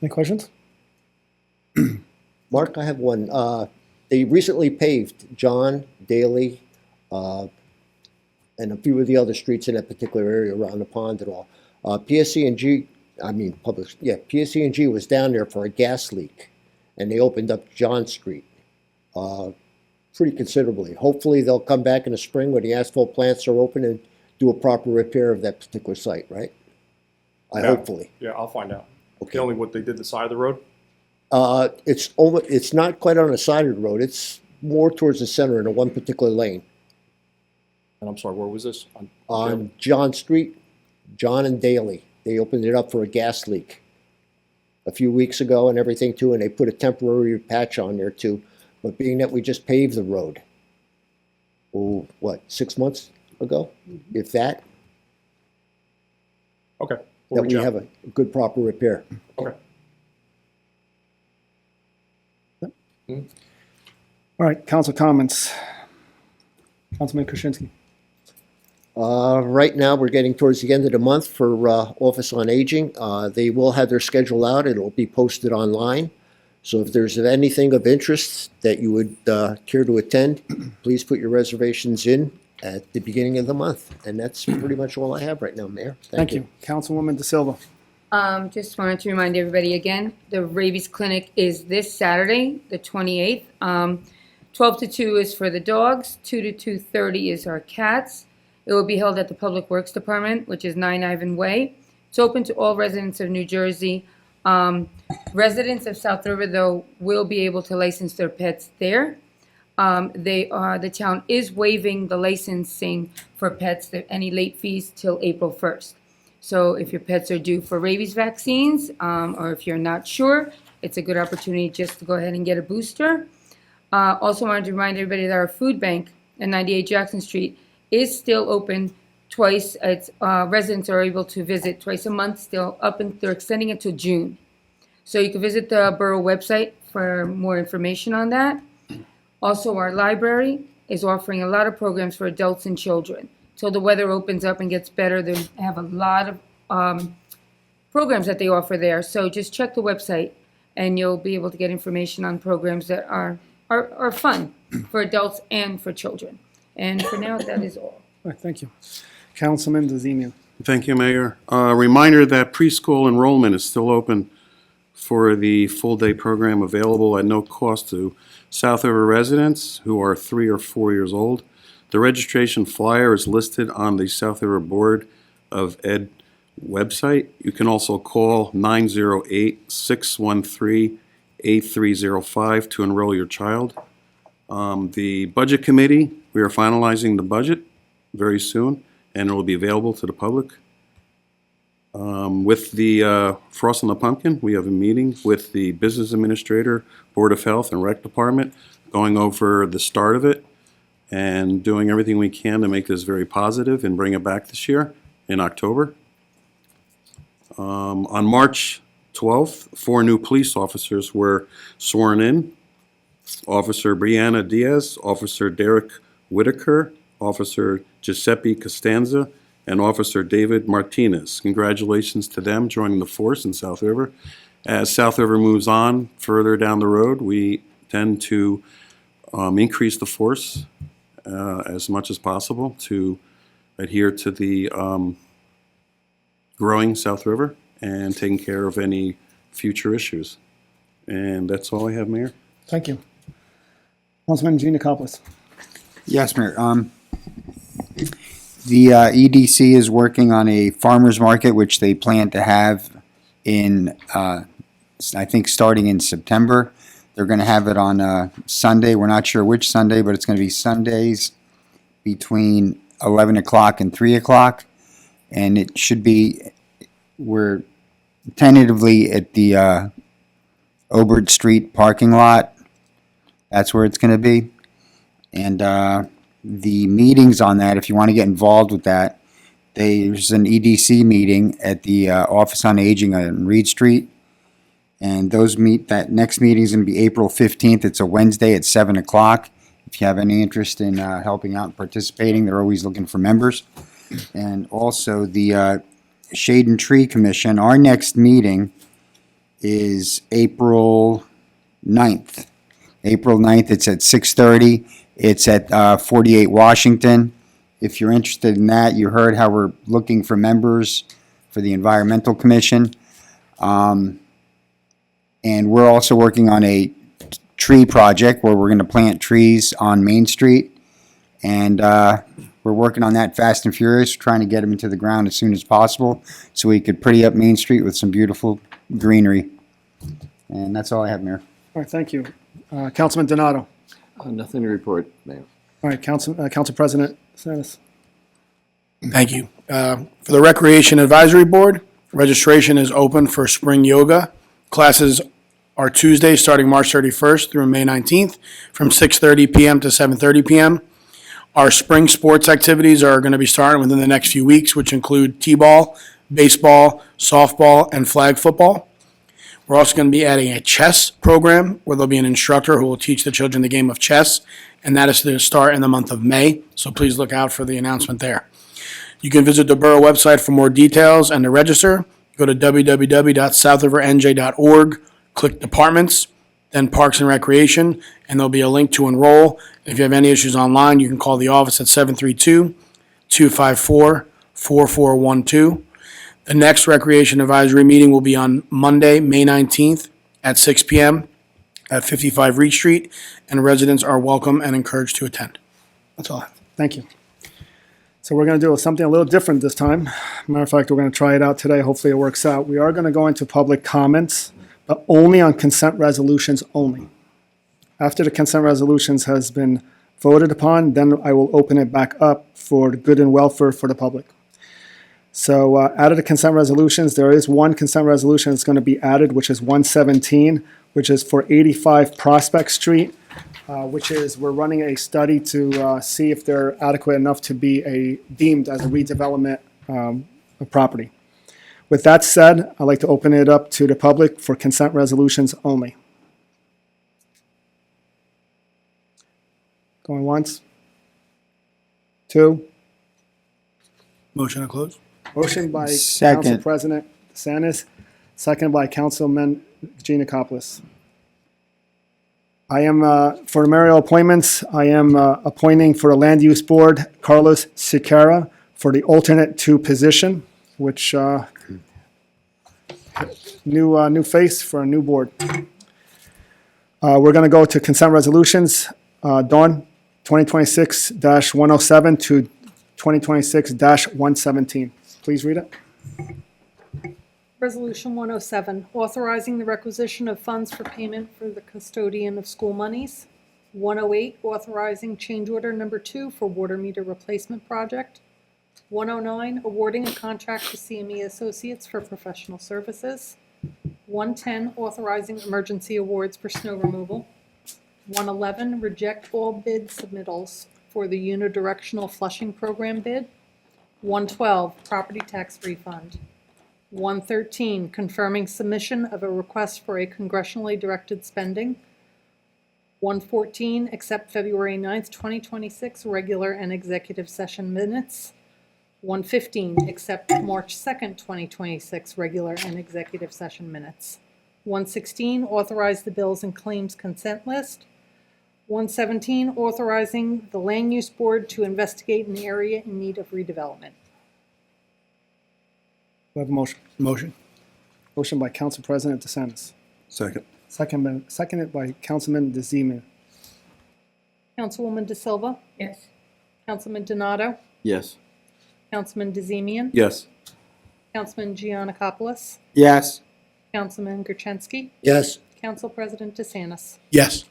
Any questions? Mark, I have one. They recently paved John, Daly, and a few of the other streets in that particular area around the pond and all. PSC&G was down there for a gas leak, and they opened up John Street pretty considerably. Hopefully they'll come back in the spring when the asphalt plants are open and do a proper repair of that particular site, right? Hopefully. Yeah, I'll find out. Okay. Tell me what they did the side of the road? It's not quite on the side of the road. It's more towards the center in a one particular lane. And I'm sorry, where was this? On John Street, John and Daly. They opened it up for a gas leak a few weeks ago and everything too, and they put a temporary patch on there too. But being that we just paved the road, 6 months ago, if that, Okay. that we have a good proper repair. Okay. All right, council comments. Councilman Krasinski. Right now, we're getting towards the end of the month for Office on Aging. They will have their schedule out. It'll be posted online. So if there's anything of interest that you would care to attend, please put your reservations in at the beginning of the month. And that's pretty much all I have right now, Mayor. Thank you. Councilwoman De Silva. Just wanted to remind everybody again, the rabies clinic is this Saturday, the 28th. 12 to 2 is for the dogs, 2 to 2:30 is our cats. It will be held at the Public Works Department, which is 9 Ivan Way. It's open to all residents of New Jersey. Residents of South River, though, will be able to license their pets there. The town is waiving the licensing for pets, any late fees till April 1st. So if your pets are due for rabies vaccines, or if you're not sure, it's a good opportunity just to go ahead and get a booster. Also wanted to remind everybody that our food bank at 98 Jackson Street is still open twice. Residents are able to visit twice a month still up, and they're extending it to June. So you can visit the borough website for more information on that. Also, our library is offering a lot of programs for adults and children. Till the weather opens up and gets better, they have a lot of programs that they offer there. So just check the website and you'll be able to get information on programs that are fun for adults and for children. And for now, that is all. All right, thank you. Councilman DeZemian. Thank you, Mayor. Reminder that preschool enrollment is still open for the full-day program, available at no cost to South River residents who are 3 or 4 years old. The registration flyer is listed on the South River Board of Ed website. You can also call 908-613-8305 to enroll your child. The Budget Committee, we are finalizing the budget very soon, and it will be available to the public. With the Frost on the Pumpkin, we have a meeting with the Business Administrator, Board of Health, and Rec Department, going over the start of it and doing everything we can to make this very positive and bring it back this year in October. On March 12th, 4 new police officers were sworn in. Officer Brianna Diaz, Officer Derek Whitaker, Officer Giuseppe Costanza, and Officer David Martinez. Congratulations to them joining the force in South River. As South River moves on further down the road, we tend to increase the force as much as possible to adhere to the growing South River and taking care of any future issues. And that's all I have, Mayor. Thank you. Councilman Giannakopoulos. Yes, Mayor. The EDC is working on a farmer's market, which they plan to have in, I think, starting in September. They're going to have it on Sunday. We're not sure which Sunday, but it's going to be Sundays between 11 o'clock and 3 o'clock. And it should be, we're tentatively at the Obert Street parking lot. That's where it's going to be. And the meetings on that, if you want to get involved with that, there's an EDC meeting at the Office on Aging on Reed Street. And that next meeting is going to be April 15th. It's a Wednesday at 7 o'clock. If you have any interest in helping out and participating, they're always looking for members. And also the Shade and Tree Commission, our next meeting is April 9th. April 9th, it's at 6:30. It's at 48 Washington. If you're interested in that, you heard how we're looking for members for the Environmental Commission. And we're also working on a tree project where we're going to plant trees on Main Street. And we're working on that fast and furious, trying to get them into the ground as soon as possible so we could pretty up Main Street with some beautiful greenery. And that's all I have, Mayor. All right, thank you. Councilman Donato. Nothing to report, Mayor. All right, Council President Sanis. Thank you. For the Recreation Advisory Board, registration is open for spring yoga. Classes are Tuesday, starting March 31st through May 19th, from 6:30 p.m. to 7:30 p.m. Our spring sports activities are going to be starting within the next few weeks, which include t-ball, baseball, softball, and flag football. We're also going to be adding a chess program where there'll be an instructor who will teach the children the game of chess, and that is to start in the month of May, so please look out for the announcement there. You can visit the Borough website for more details and to register. Go to www.southrivernj.org, click Departments, then Parks and Recreation, and there'll be a link to enroll. If you have any issues online, you can call the office at 732-254-4412. The next Recreation Advisory meeting will be on Monday, May 19th at 6 p.m. at 55 Reed Street, and residents are welcome and encouraged to attend. That's all I have. Thank you. So we're going to do something a little different this time. Matter of fact, we're going to try it out today. Hopefully it works out. We are going to go into public comments, but only on consent resolutions only. After the consent resolutions has been voted upon, then I will open it back up for the good and welfare for the public. So out of the consent resolutions, there is one consent resolution that's going to be added, which is 117, which is for 85 Prospect Street, which is we're running a study to see if they're adequate enough to be deemed as a redevelopment property. With that said, I'd like to open it up to the public for consent resolutions only. Going once, two. Motion to close. Motion by Second. Council President DeSantis, second by Councilman Giannakopoulos. I am, for the mayoral appointments, I am appointing for the Land Use Board Carlos Siqueira for the alternate 2 position, which new face for a new board. We're going to go to consent resolutions. Dawn, 2026-107 to 2026-117. Please read it. Resolution 107, authorizing the requisition of funds for payment for the custodian of school monies. 108, authorizing change order number 2 for water meter replacement project. 109, awarding a contract to CME Associates for professional services. 110, authorizing emergency awards for snow removal. 111, reject all bid submittals for the unidirectional flushing program bid. 112, property tax refund. 113, confirming submission of a request for a congressionally directed spending. 114, accept February 9th, 2026 regular and executive session minutes. 115, accept March 2nd, 2026 regular and executive session minutes. 116, authorize the bills and claims consent list. 117, authorizing the Land Use Board to investigate an area in need of redevelopment. We have a motion. Motion. Motion by Council President DeSantis. Second. Seconded by Councilman DeZemian. Councilwoman De Silva, Yes. Councilman Donato, Yes. Councilman DeZemian, Yes. Councilman Giannakopoulos, Yes. Councilman Gertenski, Yes. Council President DeSantis. Yes.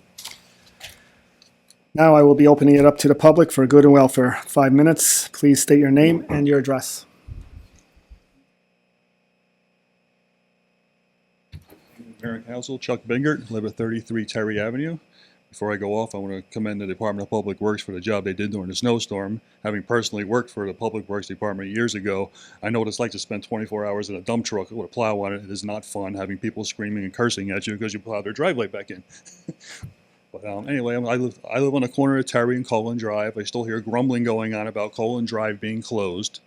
Now I will be opening it up to the public for good and welfare. 5 minutes. Please state your name and your address. Mayor and Council, Chuck Bingert, live at 33 Terry Avenue. Before I go off, I want to commend the Department of Public Works for the job they did during the snowstorm. Having personally worked for the Public Works Department years ago, I know what it's like to spend 24 hours in a dump truck with a plow on it. It is not fun having people screaming and cursing at you because you plow their driveway back in. But anyway, I live on the corner of Terry and Cullen Drive. I still hear grumbling going on about Cullen Drive being closed.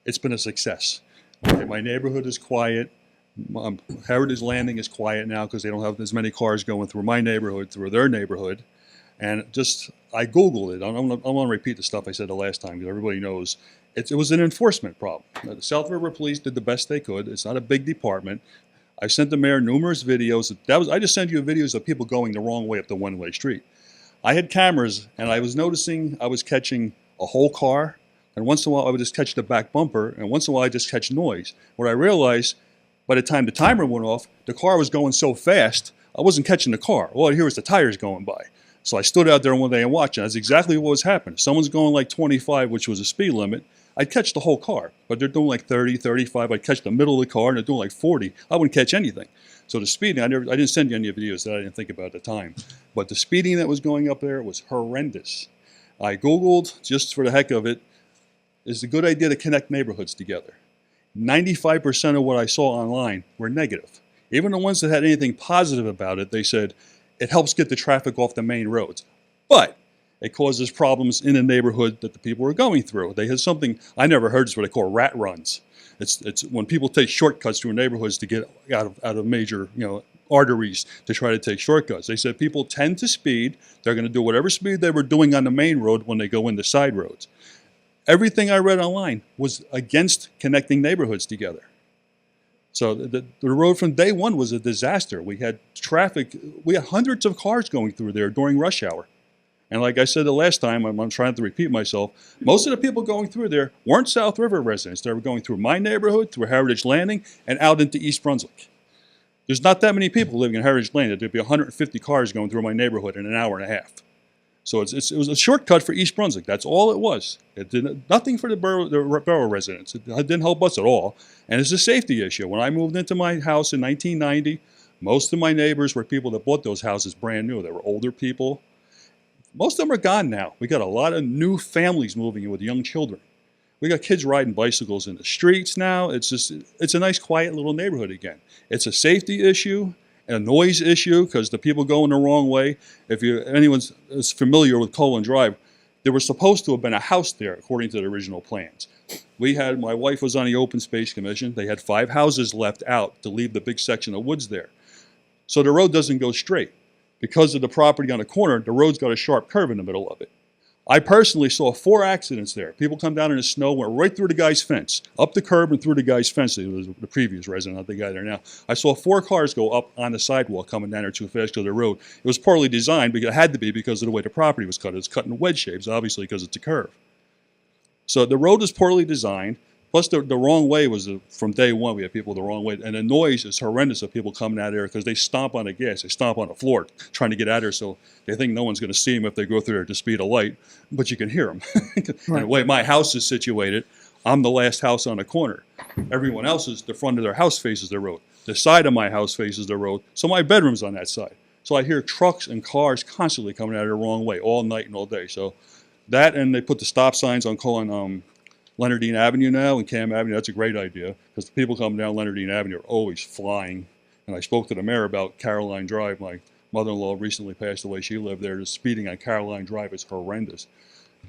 It's been a success. Okay, my neighborhood is quiet. Heritage Landing is quiet now because they don't have as many cars going through my neighborhood, through their neighborhood. And just, I Googled it. I don't want to repeat the stuff I said the last time because everybody knows. It was an enforcement problem. The South River Police did the best they could. It's not a big department. I sent the mayor numerous videos. I just sent you videos of people going the wrong way up the one-way street. I had cameras, and I was noticing I was catching a whole car, and once in a while I would just catch the back bumper, and once in a while I just catch noise. What I realized, by the time the timer went off, the car was going so fast, I wasn't catching the car. All I hear was the tires going by. So I stood out there one day and watched, and that's exactly what was happening. Someone's going like 25, which was a speed limit. I'd catch the whole car, but they're doing like 30, 35. I'd catch the middle of the car, and they're doing like 40. I wouldn't catch anything. So the speeding, I didn't send you any videos that I didn't think about at the time. But the speeding that was going up there was horrendous. I Googled, just for the heck of it, is it a good idea to connect neighborhoods together? 95% of what I saw online were negative. Even the ones that had anything positive about it, they said, it helps get the traffic off the main roads. But it causes problems in the neighborhood that the people are going through. They had something, I never heard, it's what they call rat runs. It's when people take shortcuts through neighborhoods to get out of major, arteries to try to take shortcuts. They said people tend to speed. They're going to do whatever speed they were doing on the main road when they go into side roads. Everything I read online was against connecting neighborhoods together. So the road from day one was a disaster. We had traffic, we had hundreds of cars going through there during rush hour. And like I said the last time, I'm trying to repeat myself, most of the people going through there weren't South River residents. They were going through my neighborhood, through Heritage Landing, and out into East Brunswick. There's not that many people living in Heritage Landing. There'd be 150 cars going through my neighborhood in an hour and a half. So it was a shortcut for East Brunswick. That's all it was. It did nothing for the borough residents. It didn't help us at all. And it's a safety issue. When I moved into my house in 1990, most of my neighbors were people that bought those houses brand new. They were older people. Most of them are gone now. We got a lot of new families moving in with young children. We got kids riding bicycles in the streets now. It's a nice, quiet little neighborhood again. It's a safety issue, a noise issue, because the people going the wrong way. If anyone's familiar with Cullen Drive, there was supposed to have been a house there according to the original plans. My wife was on the Open Space Commission. They had 5 houses left out to leave the big section of woods there. So the road doesn't go straight. Because of the property on the corner, the road's got a sharp curve in the middle of it. I personally saw 4 accidents there. People come down in the snow, went right through the guy's fence, up the curb and through the guy's fence. It was the previous resident, not the guy there now. I saw 4 cars go up on the sidewalk coming down there too fast to the road. It was poorly designed, because it had to be because of the way the property was cut. It's cut in wedge shapes, obviously, because it's a curve. So the road is poorly designed. Plus, the wrong way was from day one. We had people the wrong way, and the noise is horrendous of people coming out of there because they stomp on the gas, they stomp on the floor, trying to get out of there. So they think no one's going to see them if they go through there at the speed of light, but you can hear them. And the way my house is situated, I'm the last house on the corner. Everyone else is the front of their house faces the road. The side of my house faces the road, so my bedroom's on that side. So I hear trucks and cars constantly coming out of the wrong way all night and all day. So that, and they put the stop signs on calling Leonardine Avenue now and Cam Avenue. That's a great idea because the people coming down Leonardine Avenue are always flying. And I spoke to the mayor about Caroline Drive. My mother-in-law recently passed away. She lived there. The speeding on Caroline Drive is horrendous.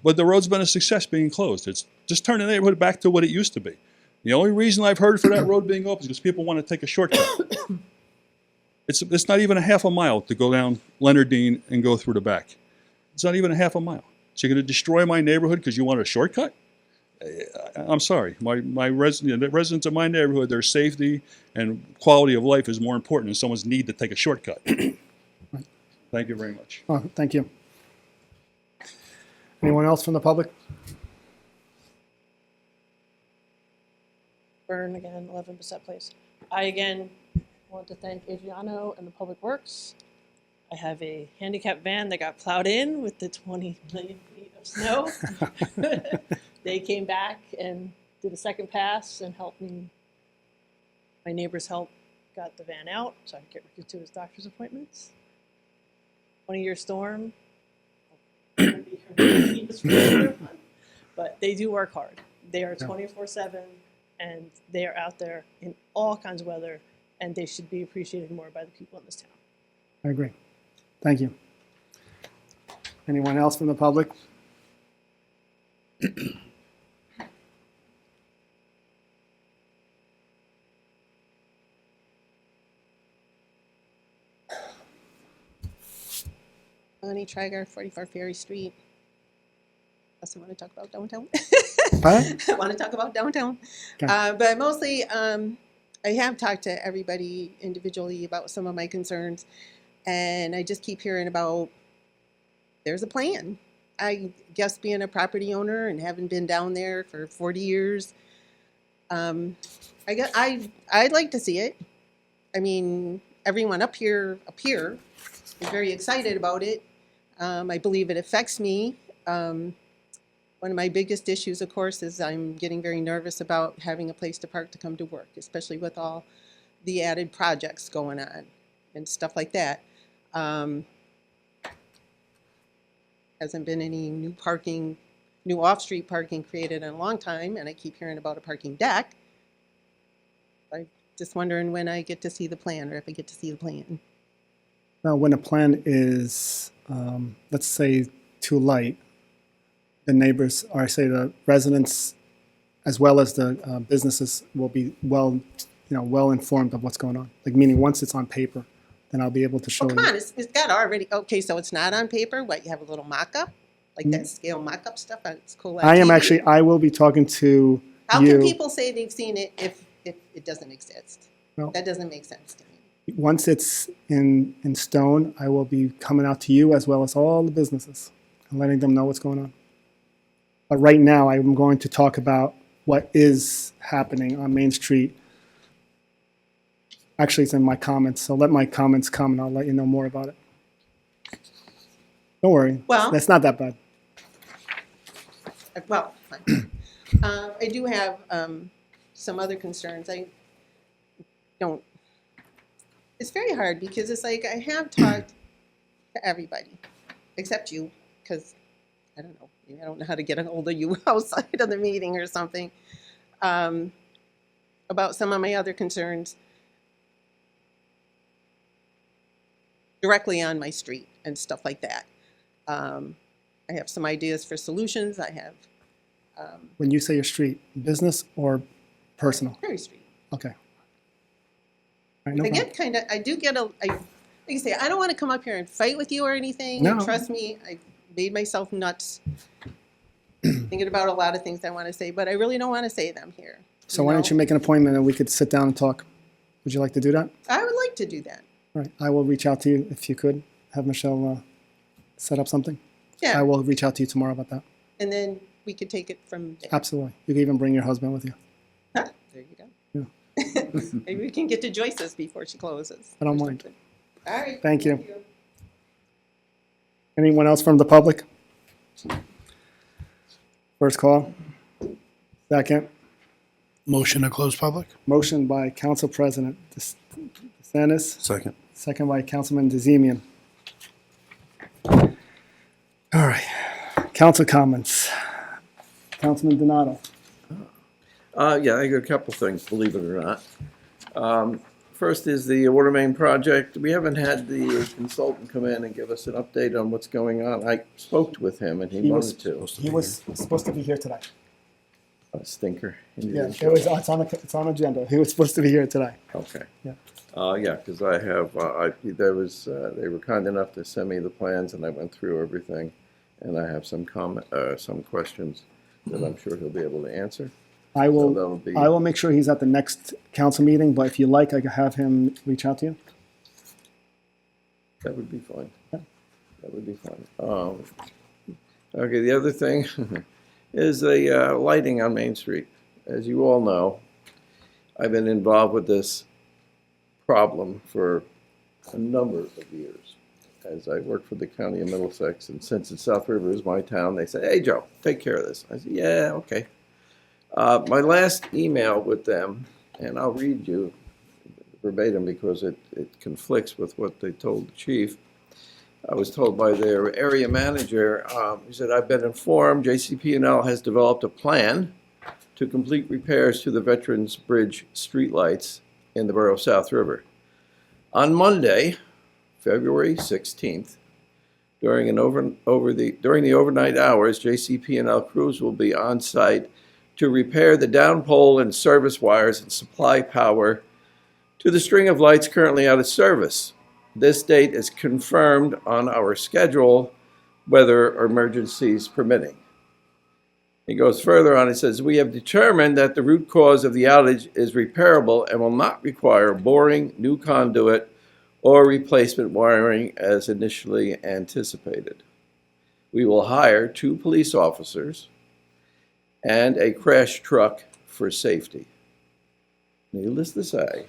But the road's been a success being closed. It's just turned the neighborhood back to what it used to be. The only reason I've heard for that road being open is because people want to take a shortcut. It's not even a half a mile to go down Leonardine and go through the back. It's not even a half a mile. So you're going to destroy my neighborhood because you want a shortcut? I'm sorry. The residents of my neighborhood, their safety and quality of life is more important than someone's need to take a shortcut. Thank you very much. Oh, thank you. Anyone else from the public? Burn again, 11% place. I again want to thank Adriano and the Public Works. I have a handicap van that got plowed in with the 20 million feet of snow. They came back and did a second pass and helped me. My neighbor's help got the van out so I could get Ricky to his doctor's appointments. 20-year storm. But they do work hard. They are 24/7 and they are out there in all kinds of weather and they should be appreciated more by the people in this town. I agree. Thank you. Anyone else from the public? Melanie Traeger, 44 Ferry Street. Also want to talk about downtown. I want to talk about downtown. Okay. But mostly, I have talked to everybody individually about some of my concerns. And I just keep hearing about there's a plan. I guess being a property owner and having been down there for 40 years, I'd like to see it. I mean, everyone up here is very excited about it. I believe it affects me. One of my biggest issues, of course, is I'm getting very nervous about having a place to park to come to work, especially with all the added projects going on and stuff like that. Hasn't been any new off-street parking created in a long time, and I keep hearing about a parking deck. I'm just wondering when I get to see the plan, or if I get to see the plan. Well, when a plan is, let's say, too light, the neighbors, or I say the residents, as well as the businesses, will be well informed of what's going on. Like, meaning once it's on paper, then I'll be able to show Oh, you. come on, it's got already, okay, so it's not on paper? What, you have a little mock-up? Like that scale mock-up stuff? It's cool. I will be talking to How you. can people say they've seen it if it doesn't exist? Well, That doesn't make sense to me. once it's in stone, I will be coming out to you as well as all the businesses and letting them know what's going on. But right now, I'm going to talk about what is happening on Main Street. Actually, it's in my comments, so let my comments come and I'll let you know more about it. Don't worry. Well- That's not that bad. Well, fine. I do have some other concerns. I don't. It's very hard because it's like I have talked to everybody except you, because I don't know. I don't know how to get a hold of you outside of the meeting or something. About some of my other concerns directly on my street and stuff like that. I have some ideas for solutions. I have When you say your street, business or personal? Ferry Street. Okay. All right, no I problem. get kind of, I do get like I say, I don't want to come up here and fight with you or anything. No. Trust me, I made myself nuts thinking about a lot of things I want to say, but I really don't want to say them here. So why don't you make an appointment and we could sit down and talk? Would you like to do that? I would like to do that. All right. I will reach out to you if you could have Michelle set up something. Yeah. I will reach out to you tomorrow about that. And then we could take it from there. Absolutely. You can even bring your husband with you. Maybe we can get to Joyce's before she closes. I don't mind. All right. Thank you. Anyone else from the public? First call. Second. Motion to close public? Motion by Council President DeSantis. Second. Second by Councilman DeZemian. All right. Council comments. Councilman Donato. Yeah, I got a couple things, believe it or not. First is the water main project. We haven't had the consultant come in and give us an update on what's going on. I spoke with him and he wanted to. He was supposed to be here today. A stinker. He Yeah, didn't show it's up. on agenda. He was supposed to be here today. Okay. Yeah. Yeah, because I have, there was, they were kind enough to send me the plans and I went through everything. And I have some some questions that I'm sure he'll be able to answer. I So that'll be- will make sure he's at the next council meeting, but if you like, I can have him reach out to you. That would be fine. That would be fine. Okay, the other thing is the lighting on Main Street. As you all know, I've been involved with this problem for a number of years. As I work for the county of Middlesex, and since the South River is my town, they say, "Hey, Joe, take care of this." I said, "Yeah, okay." My last email with them, and I'll read you verbatim because it conflicts with what they told the chief. I was told by their area manager, he said, "I've been informed JCP&L has developed a plan to complete repairs to the Veterans Bridge streetlights in the borough of South River. On Monday, February 16th, during the overnight hours, JCP&L crews will be on site to repair the down pole and service wires and supply power to the string of lights currently out of service. This date is confirmed on our schedule, weather emergencies permitting." He goes further on, he says, "We have determined that the root cause of the outage is repairable and will not require boring, new conduit, or replacement wiring as initially anticipated. We will hire 2 police officers and a crash truck for safety." Needless to say,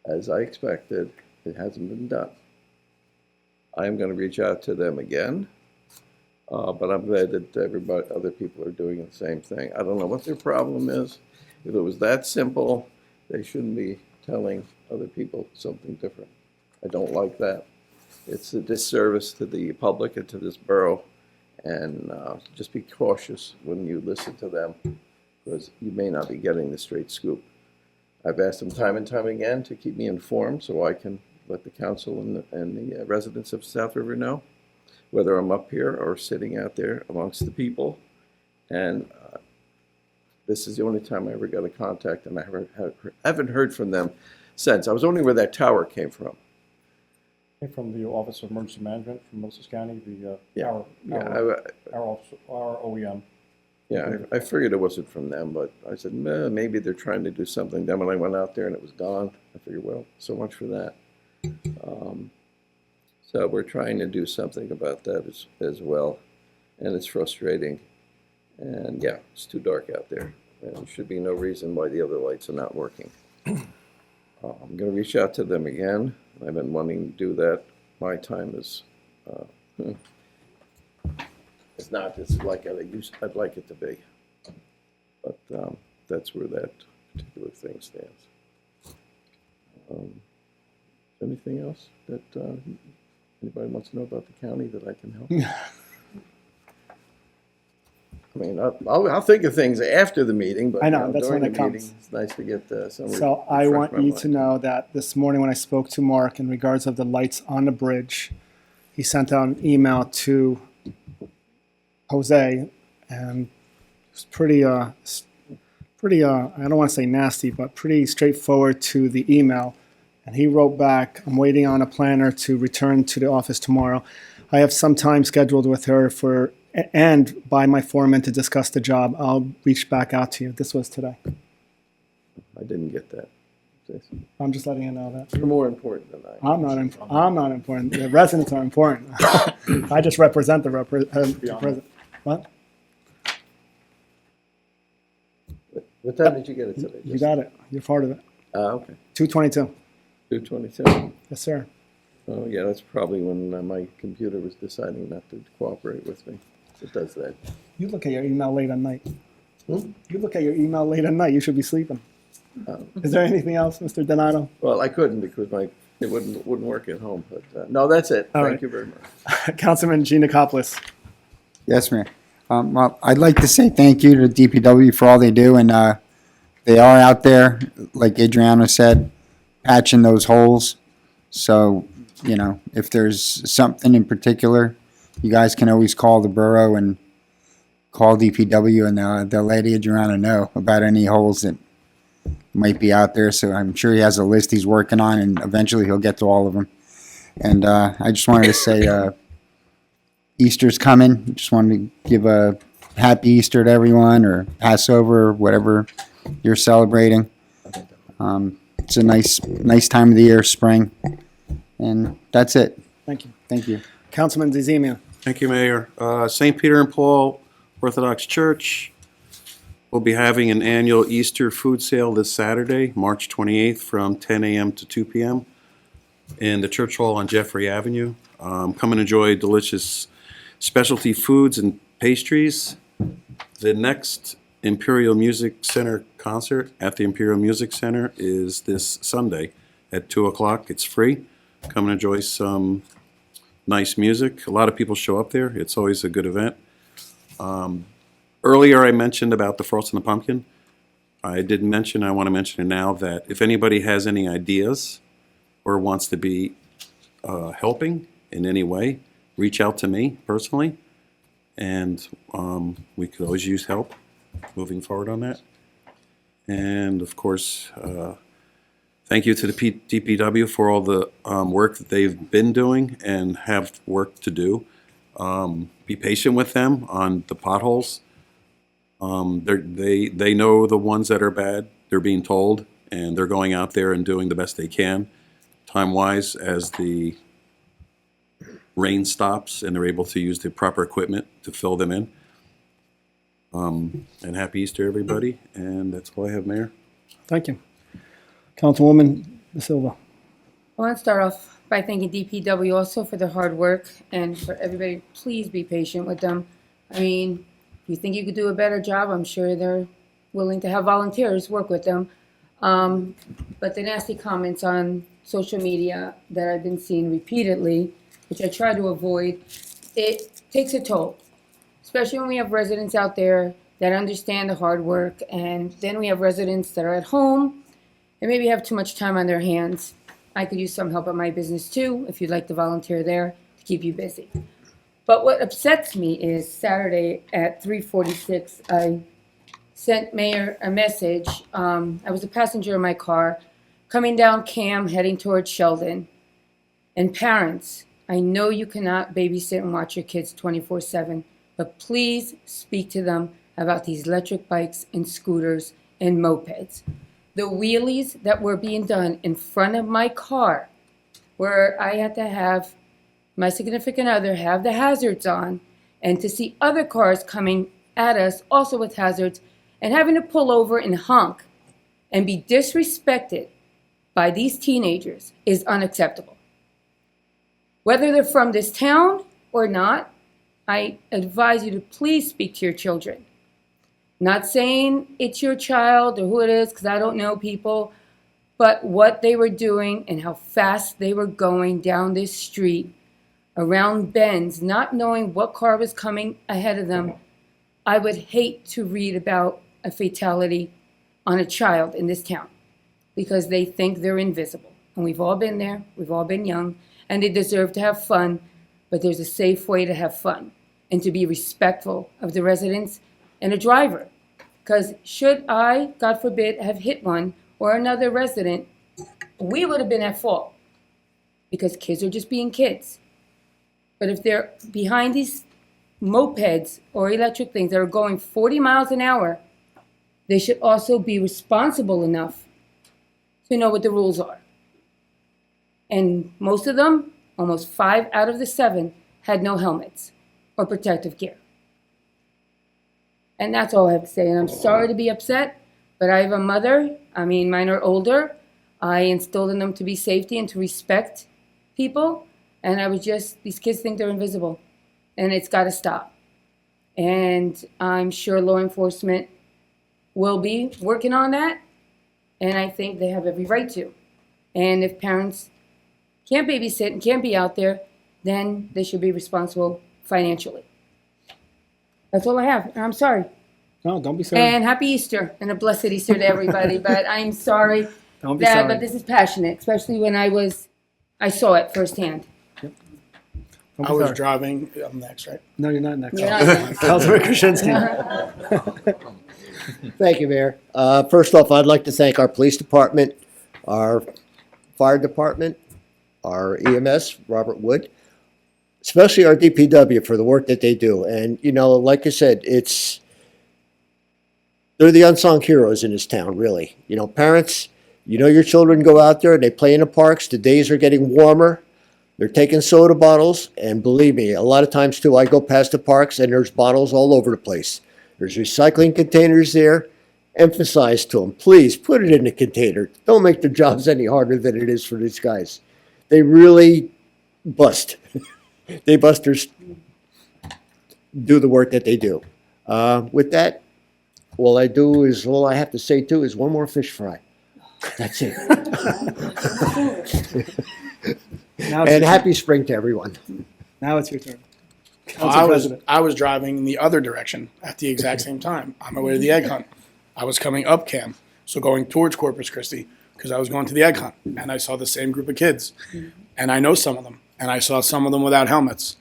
as I expected, it hasn't been done. I'm going to reach out to them again, but I'm glad that other people are doing the same thing. I don't know what their problem is. If it was that simple, they shouldn't be telling other people something different. I don't like that. It's a disservice to the public and to this borough. And just be cautious when you listen to them, because you may not be getting the straight scoop. I've asked them time and time again to keep me informed so I can let the council and the residents of South River know, whether I'm up here or sitting out there amongst the people. And this is the only time I ever got a contact, and I haven't heard from them since. I was wondering where that tower came from. From the Office of Emergency Management from Middlesex County, Yeah. our OEM. Yeah, I figured it wasn't from them, but I said, maybe they're trying to do something. Then when I went out there and it was gone, I figured, well, so much for that. So we're trying to do something about that as well, and it's frustrating. And yeah, it's too dark out there, and there should be no reason why the other lights are not working. I'm going to reach out to them again. I've been wanting to do that. My time is it's not as like I'd like it to be. But that's where that particular thing stands. Anything else that anybody wants to know about the county that I can help? I mean, I'll think of things after the meeting, but I know, that's during when the it meeting, comes. it's nice to get some. So I want you to know that this morning when I spoke to Mark in regards of the lights on the bridge, he sent out an email to Jose, and it's pretty, I don't want to say nasty, but pretty straightforward to the email. And he wrote back, "I'm waiting on a planner to return to the office tomorrow. I have some time scheduled with her and by my foreman to discuss the job. I'll reach back out to you." This was today. I didn't get that. I'm just letting you know that. You're more important than I am. I'm not important. The residents are important. I just represent the president. What? What time did you get it today? You got it. You're part of it. Okay, 222. 222. Yes, sir. Oh, yeah, that's probably when my computer was deciding not to cooperate with me. It does that. You look at your email late at night. Hmm? You look at your email late at night. You should be sleeping. Is there anything else, Mr. Donato? Well, I couldn't because it wouldn't work at home, but no, that's it. All Thank right. you very much. Councilman Giannakopoulos. Yes, Mayor. Well, I'd like to say thank you to DPW for all they do, and they are out there, like Adriana said, patching those holes. So, you know, if there's something in particular, you guys can always call the borough and call DPW, and they'll let Adriana know about any holes that might be out there. So I'm sure he has a list he's working on, and eventually he'll get to all of them. And I just wanted to say Easter's coming. Just wanted to give a happy Easter to everyone, or Passover, or whatever you're celebrating. It's a nice time of the year, spring. And that's it. Thank you. Thank you. Councilman DeZemia. Thank you, Mayor. St. Peter and Paul Orthodox Church will be having an annual Easter food sale this Saturday, March 28th, from 10 a.m. to 2 p.m. in the Church Hall on Jeffrey Avenue. Come and enjoy delicious specialty foods and pastries. The next Imperial Music Center concert at the Imperial Music Center is this Sunday at 2 o'clock. It's free. Come and enjoy some nice music. A lot of people show up there. It's always a good event. Earlier I mentioned about the Frost and the Pumpkin. I didn't mention, I want to mention it now, that if anybody has any ideas or wants to be helping in any way, reach out to me personally, and we could always use help moving forward on that. And of course, thank you to the DPW for all the work that they've been doing and have work to do. Be patient with them on the potholes. They know the ones that are bad. They're being told, and they're going out there and doing the best they can, time-wise, as the rain stops and they're able to use the proper equipment to fill them in. And happy Easter, everybody. And that's all I have, Mayor. Thank you. Councilwoman De Silva. I want to start off by thanking DPW also for their hard work, and for everybody, please be patient with them. I mean, if you think you could do a better job, I'm sure they're willing to have volunteers work with them. But the nasty comments on social media that I've been seeing repeatedly, which I try to avoid, it takes a toll, especially when we have residents out there that understand the hard work, and then we have residents that are at home and maybe have too much time on their hands. I could use some help at my business too, if you'd like to volunteer there to keep you busy. But what upsets me is Saturday at 3:46, I sent Mayor a message. I was a passenger in my car coming down Cam heading towards Sheldon. And parents, I know you cannot babysit and watch your kids 24/7, but please speak to them about these electric bikes and scooters and mopeds. The wheelies that were being done in front of my car, where I had to have my significant other have the hazards on, and to see other cars coming at us also with hazards, and having to pull over and honk and be disrespected by these teenagers is unacceptable. Whether they're from this town or not, I advise you to please speak to your children. Not saying it's your child or who it is, because I don't know people, but what they were doing and how fast they were going down this street around bends, not knowing what car was coming ahead of them. I would hate to read about a fatality on a child in this town because they think they're invisible. And we've all been there, we've all been young, and they deserve to have fun, but there's a safe way to have fun and to be respectful of the residents and a driver. Because should I, God forbid, have hit one or another resident, we would have been at fault because kids are just being kids. But if they're behind these mopeds or electric things that are going 40 miles an hour, they should also be responsible enough to know what the rules are. And most of them, almost 5 out of the 7, had no helmets or protective gear. And that's all I have to say. And I'm sorry to be upset, but I have a mother. I mean, mine are older. I instilled in them to be safety and to respect people. And these kids think they're invisible. And it's got to stop. And I'm sure law enforcement will be working on that. And I think they have every right to. And if parents can't babysit and can't be out there, then they should be responsible financially. That's all I have. And I'm sorry. No, don't be sorry. And happy Easter and a blessed Easter to everybody. But I'm sorry. Don't be sorry. But this is passionate, especially when I saw it firsthand. Don't I be was sorry. driving. I'm next, right? No, you're not next. You're not next. Councilman Krasinski. Thank you, Mayor. First off, I'd like to thank our police department, our fire department, our EMS, Robert Wood, especially our DPW for the work that they do. And, you know, like I said, they're the unsung heroes in this town, really. You know, parents, you know your children go out there, they play in the parks, the days are getting warmer, they're taking soda bottles, and believe me, a lot of times too, I go past the parks and there's bottles all over the place. There's recycling containers there. Emphasize to them, please put it in the container. Don't make their jobs any harder than it is for these guys. They really bust. They busters do the work that they do. With that, all I have to say too is one more fish fry. That's it. And happy spring to everyone. Now it's your turn. I was driving in the other direction at the exact same time on my way to the egg hunt. I was coming up Cam, so going towards Corpus Christi, because I was going to the egg hunt, and I saw the same group of kids, and I know some of them, and I saw some of them without helmets.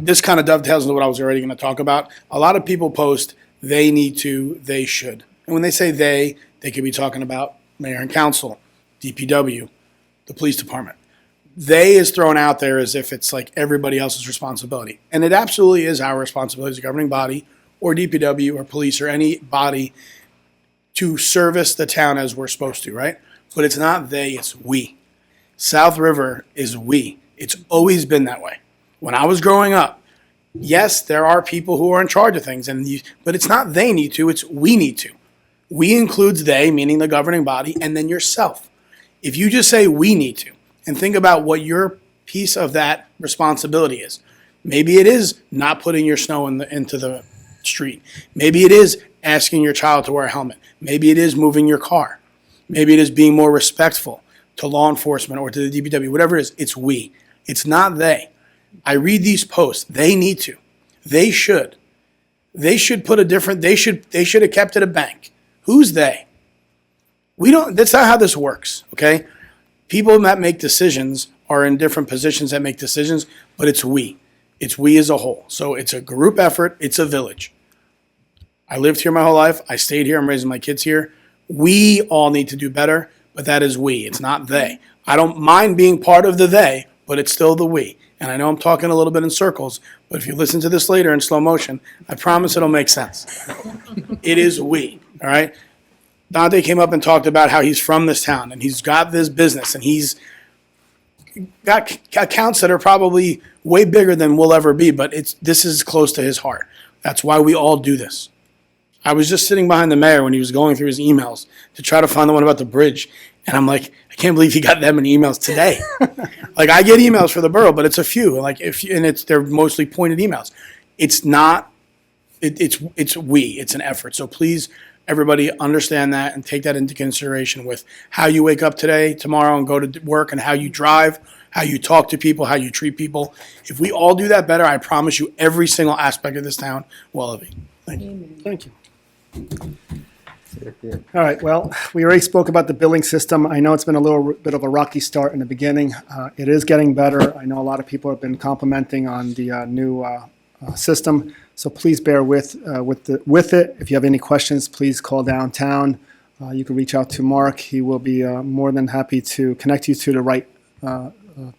This kind of dovetails into what I was already going to talk about. A lot of people post, they need to, they should. And when they say they could be talking about mayor and council, DPW, the police department. They is thrown out there as if it's like everybody else's responsibility. And it absolutely is our responsibility as a governing body or DPW or police or any body to service the town as we're supposed to, right? But it's not they, it's we. South River is we. It's always been that way. When I was growing up, yes, there are people who are in charge of things, but it's not they need to, it's we need to. We includes they, meaning the governing body, and then yourself. If you just say we need to, and think about what your piece of that responsibility is. Maybe it is not putting your snow into the street. Maybe it is asking your child to wear a helmet. Maybe it is moving your car. Maybe it is being more respectful to law enforcement or to the DPW, whatever it is, it's we. It's not they. I read these posts. They need to. They should. They should put they should have kept it a bank. Who's they? That's not how this works, okay? People that make decisions are in different positions that make decisions, but it's we. It's we as a whole. So it's a group effort. It's a village. I lived here my whole life. I stayed here. I'm raising my kids here. We all need to do better, but that is we. It's not they. I don't mind being part of the they, but it's still the we. And I know I'm talking a little bit in circles, but if you listen to this later in slow motion, I promise it'll make sense. It is we, all right? Dante came up and talked about how he's from this town and he's got this business and he's got accounts that are probably way bigger than we'll ever be, but this is close to his heart. That's why we all do this. I was just sitting behind the mayor when he was going through his emails to try to find the one about the bridge. And I'm like, I can't believe he got that many emails today. Like I get emails for the borough, but it's a few. They're mostly pointed emails. It's not. It's we. It's an effort. So please, everybody, understand that and take that into consideration with how you wake up today, tomorrow, and go to work, and how you drive, how you talk to people, how you treat people. If we all do that better, I promise you, every single aspect of this town will elevate. Thank you. Thank you. All right, well, we already spoke about the billing system. I know it's been a little bit of a rocky start in the beginning. It is getting better. I know a lot of people have been complimenting on the new system, so please bear with it. If you have any questions, please call downtown. You can reach out to Mark. He will be more than happy to connect you to the right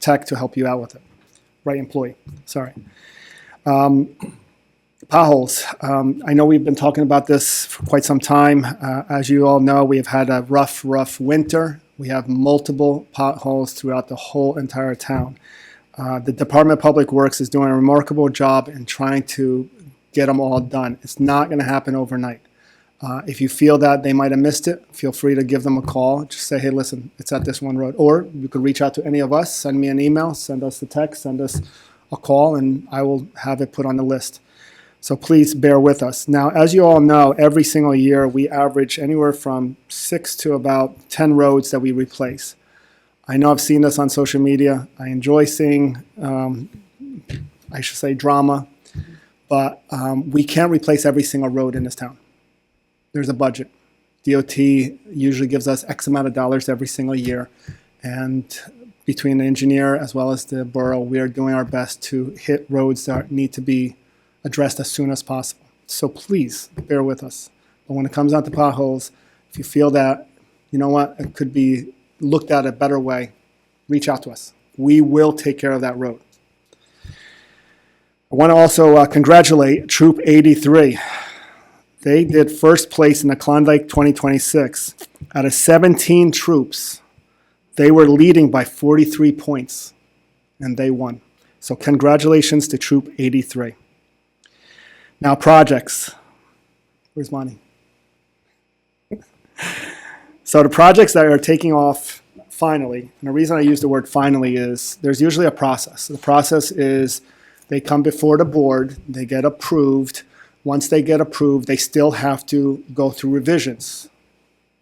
tech to help you out with it. Right employee, sorry. Potholes. I know we've been talking about this for quite some time. As you all know, we have had a rough winter. We have multiple potholes throughout the whole entire town. The Department of Public Works is doing a remarkable job in trying to get them all done. It's not going to happen overnight. If you feel that they might have missed it, feel free to give them a call. Just say, hey, listen, it's at this one road. Or you could reach out to any of us, send me an email, send us a text, send us a call, and I will have it put on the list. So please bear with us. Now, as you all know, every single year we average anywhere from 6 to about 10 roads that we replace. I know I've seen this on social media. I enjoy seeing, I should say, drama, but we can't replace every single road in this town. There's a budget. DOT usually gives us X amount of dollars every single year. And between the engineer as well as the borough, we are doing our best to hit roads that need to be addressed as soon as possible. So please bear with us. But when it comes down to potholes, if you feel that, you know what, it could be looked at a better way, reach out to us. We will take care of that road. I want to also congratulate Troop 83. They did first place in the Klondike 2026. Out of 17 troops, they were leading by 43 points, and they won. So congratulations to Troop 83. Now projects. Where's Monty? So the projects that are taking off finally, and the reason I use the word finally is there's usually a process. The process is they come before the board, they get approved. Once they get approved, they still have to go through revisions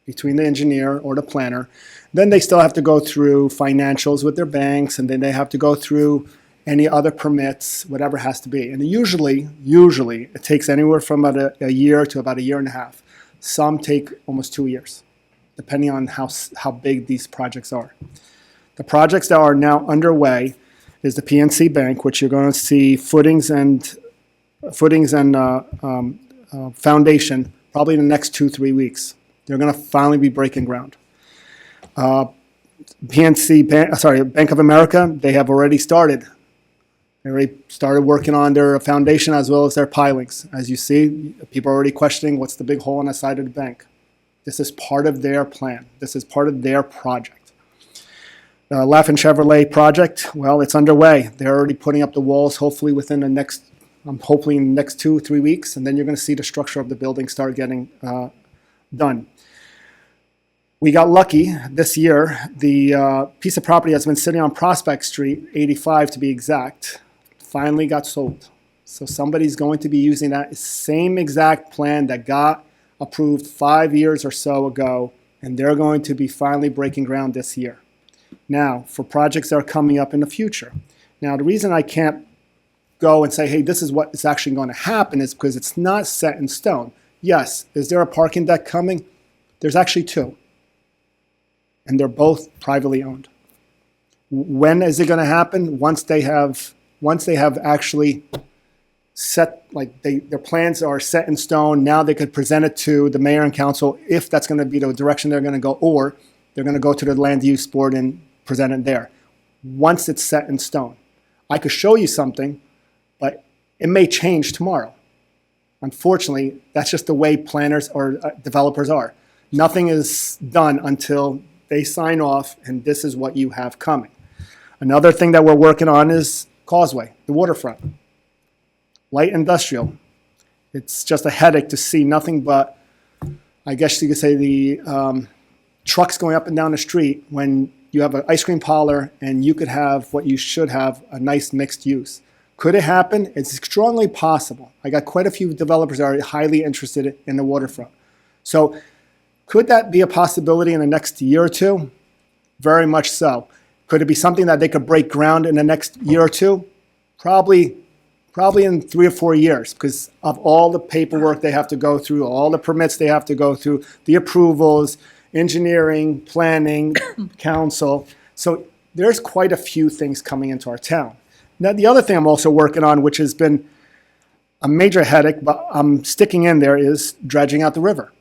between the engineer or the planner. Then they still have to go through financials with their banks, and then they have to go through any other permits, whatever has to be. And usually it takes anywhere from about a year to about a year and a half. Some take almost 2 years, depending on how big these projects are. The projects that are now underway is the PNC Bank, which you're going to see footings and foundation probably in the next 2-3 weeks. They're going to finally be breaking ground. Bank of America, they have already started. They already started working on their foundation as well as their pilings. As you see, people are already questioning what's the big hole on the side of the bank. This is part of their plan. This is part of their project. The Laughlin Chevrolet project, well, it's underway. They're already putting up the walls, hopefully within the next, hopefully in the next 2-3 weeks, and then you're going to see the structure of the building start getting done. We got lucky this year. The piece of property that's been sitting on Prospect Street, 85 to be exact, finally got sold. So somebody's going to be using that same exact plan that got approved 5 years or so ago, and they're going to be finally breaking ground this year. Now, for projects that are coming up in the future. Now, the reason I can't go and say, hey, this is what is actually going to happen is because it's not set in stone. Yes, is there a parking deck coming? There's actually 2. And they're both privately owned. When is it going to happen? Once they have actually set, like their plans are set in stone. Now they could present it to the mayor and council if that's going to be the direction they're going to go, or they're going to go to the land use board and present it there. Once it's set in stone, I could show you something, but it may change tomorrow. Unfortunately, that's just the way planners or developers are. Nothing is done until they sign off, and this is what you have coming. Another thing that we're working on is Causeway, the waterfront. Light industrial. It's just a headache to see nothing but, I guess you could say, the trucks going up and down the street when you have an ice cream parlor and you could have what you should have, a nice mixed use. Could it happen? It's strongly possible. I got quite a few developers that are highly interested in the waterfront. So could that be a possibility in the next year or two? Very much so. Could it be something that they could break ground in the next year or two? Probably in 3 or 4 years, because of all the paperwork they have to go through, all the permits they have to go through, the approvals, engineering, planning, council. So there's quite a few things coming into our town. Now, the other thing I'm also working on, which has been a major headache, but I'm sticking in there, is dredging out the river.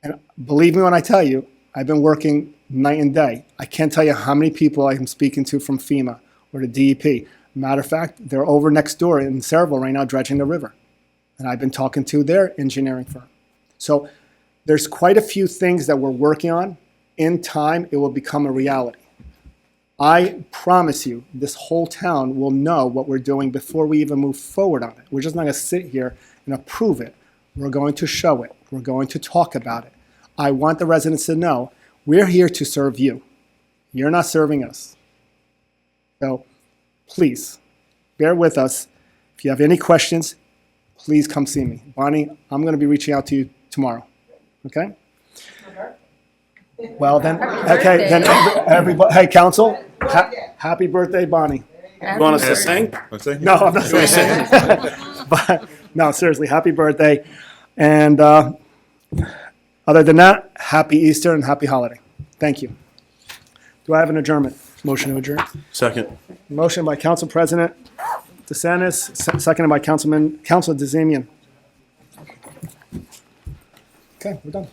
And believe me when I tell you, I've been working night and day. I can't tell you how many people I'm speaking to from FEMA or the DEP. Matter of fact, they're over next door in Saraville right now dredging the river. And I've been talking to their engineering firm. So there's quite a few things that we're working on. In time, it will become a reality. I promise you, this whole town will know what we're doing before we even move forward on it. We're just not going to sit here and approve it We're going to show it. We're going to talk about it. I want the residents to know we're here to serve you. You're not serving us. So please, bear with us. If you have any questions, please come see me. Bonnie, I'm going to be reaching out to you tomorrow. Okay? Well then, okay, then everybody, hey, council, happy birthday, Bonnie. You want us to sing? No, I'm not saying. But no, seriously, happy birthday. And other than that, happy Easter and happy holiday. Thank you. Do I have an adjournment? Motion to adjourn. Second. Motion by Council President DeSantis, seconded by Councilor DeZemian. Okay, we're done.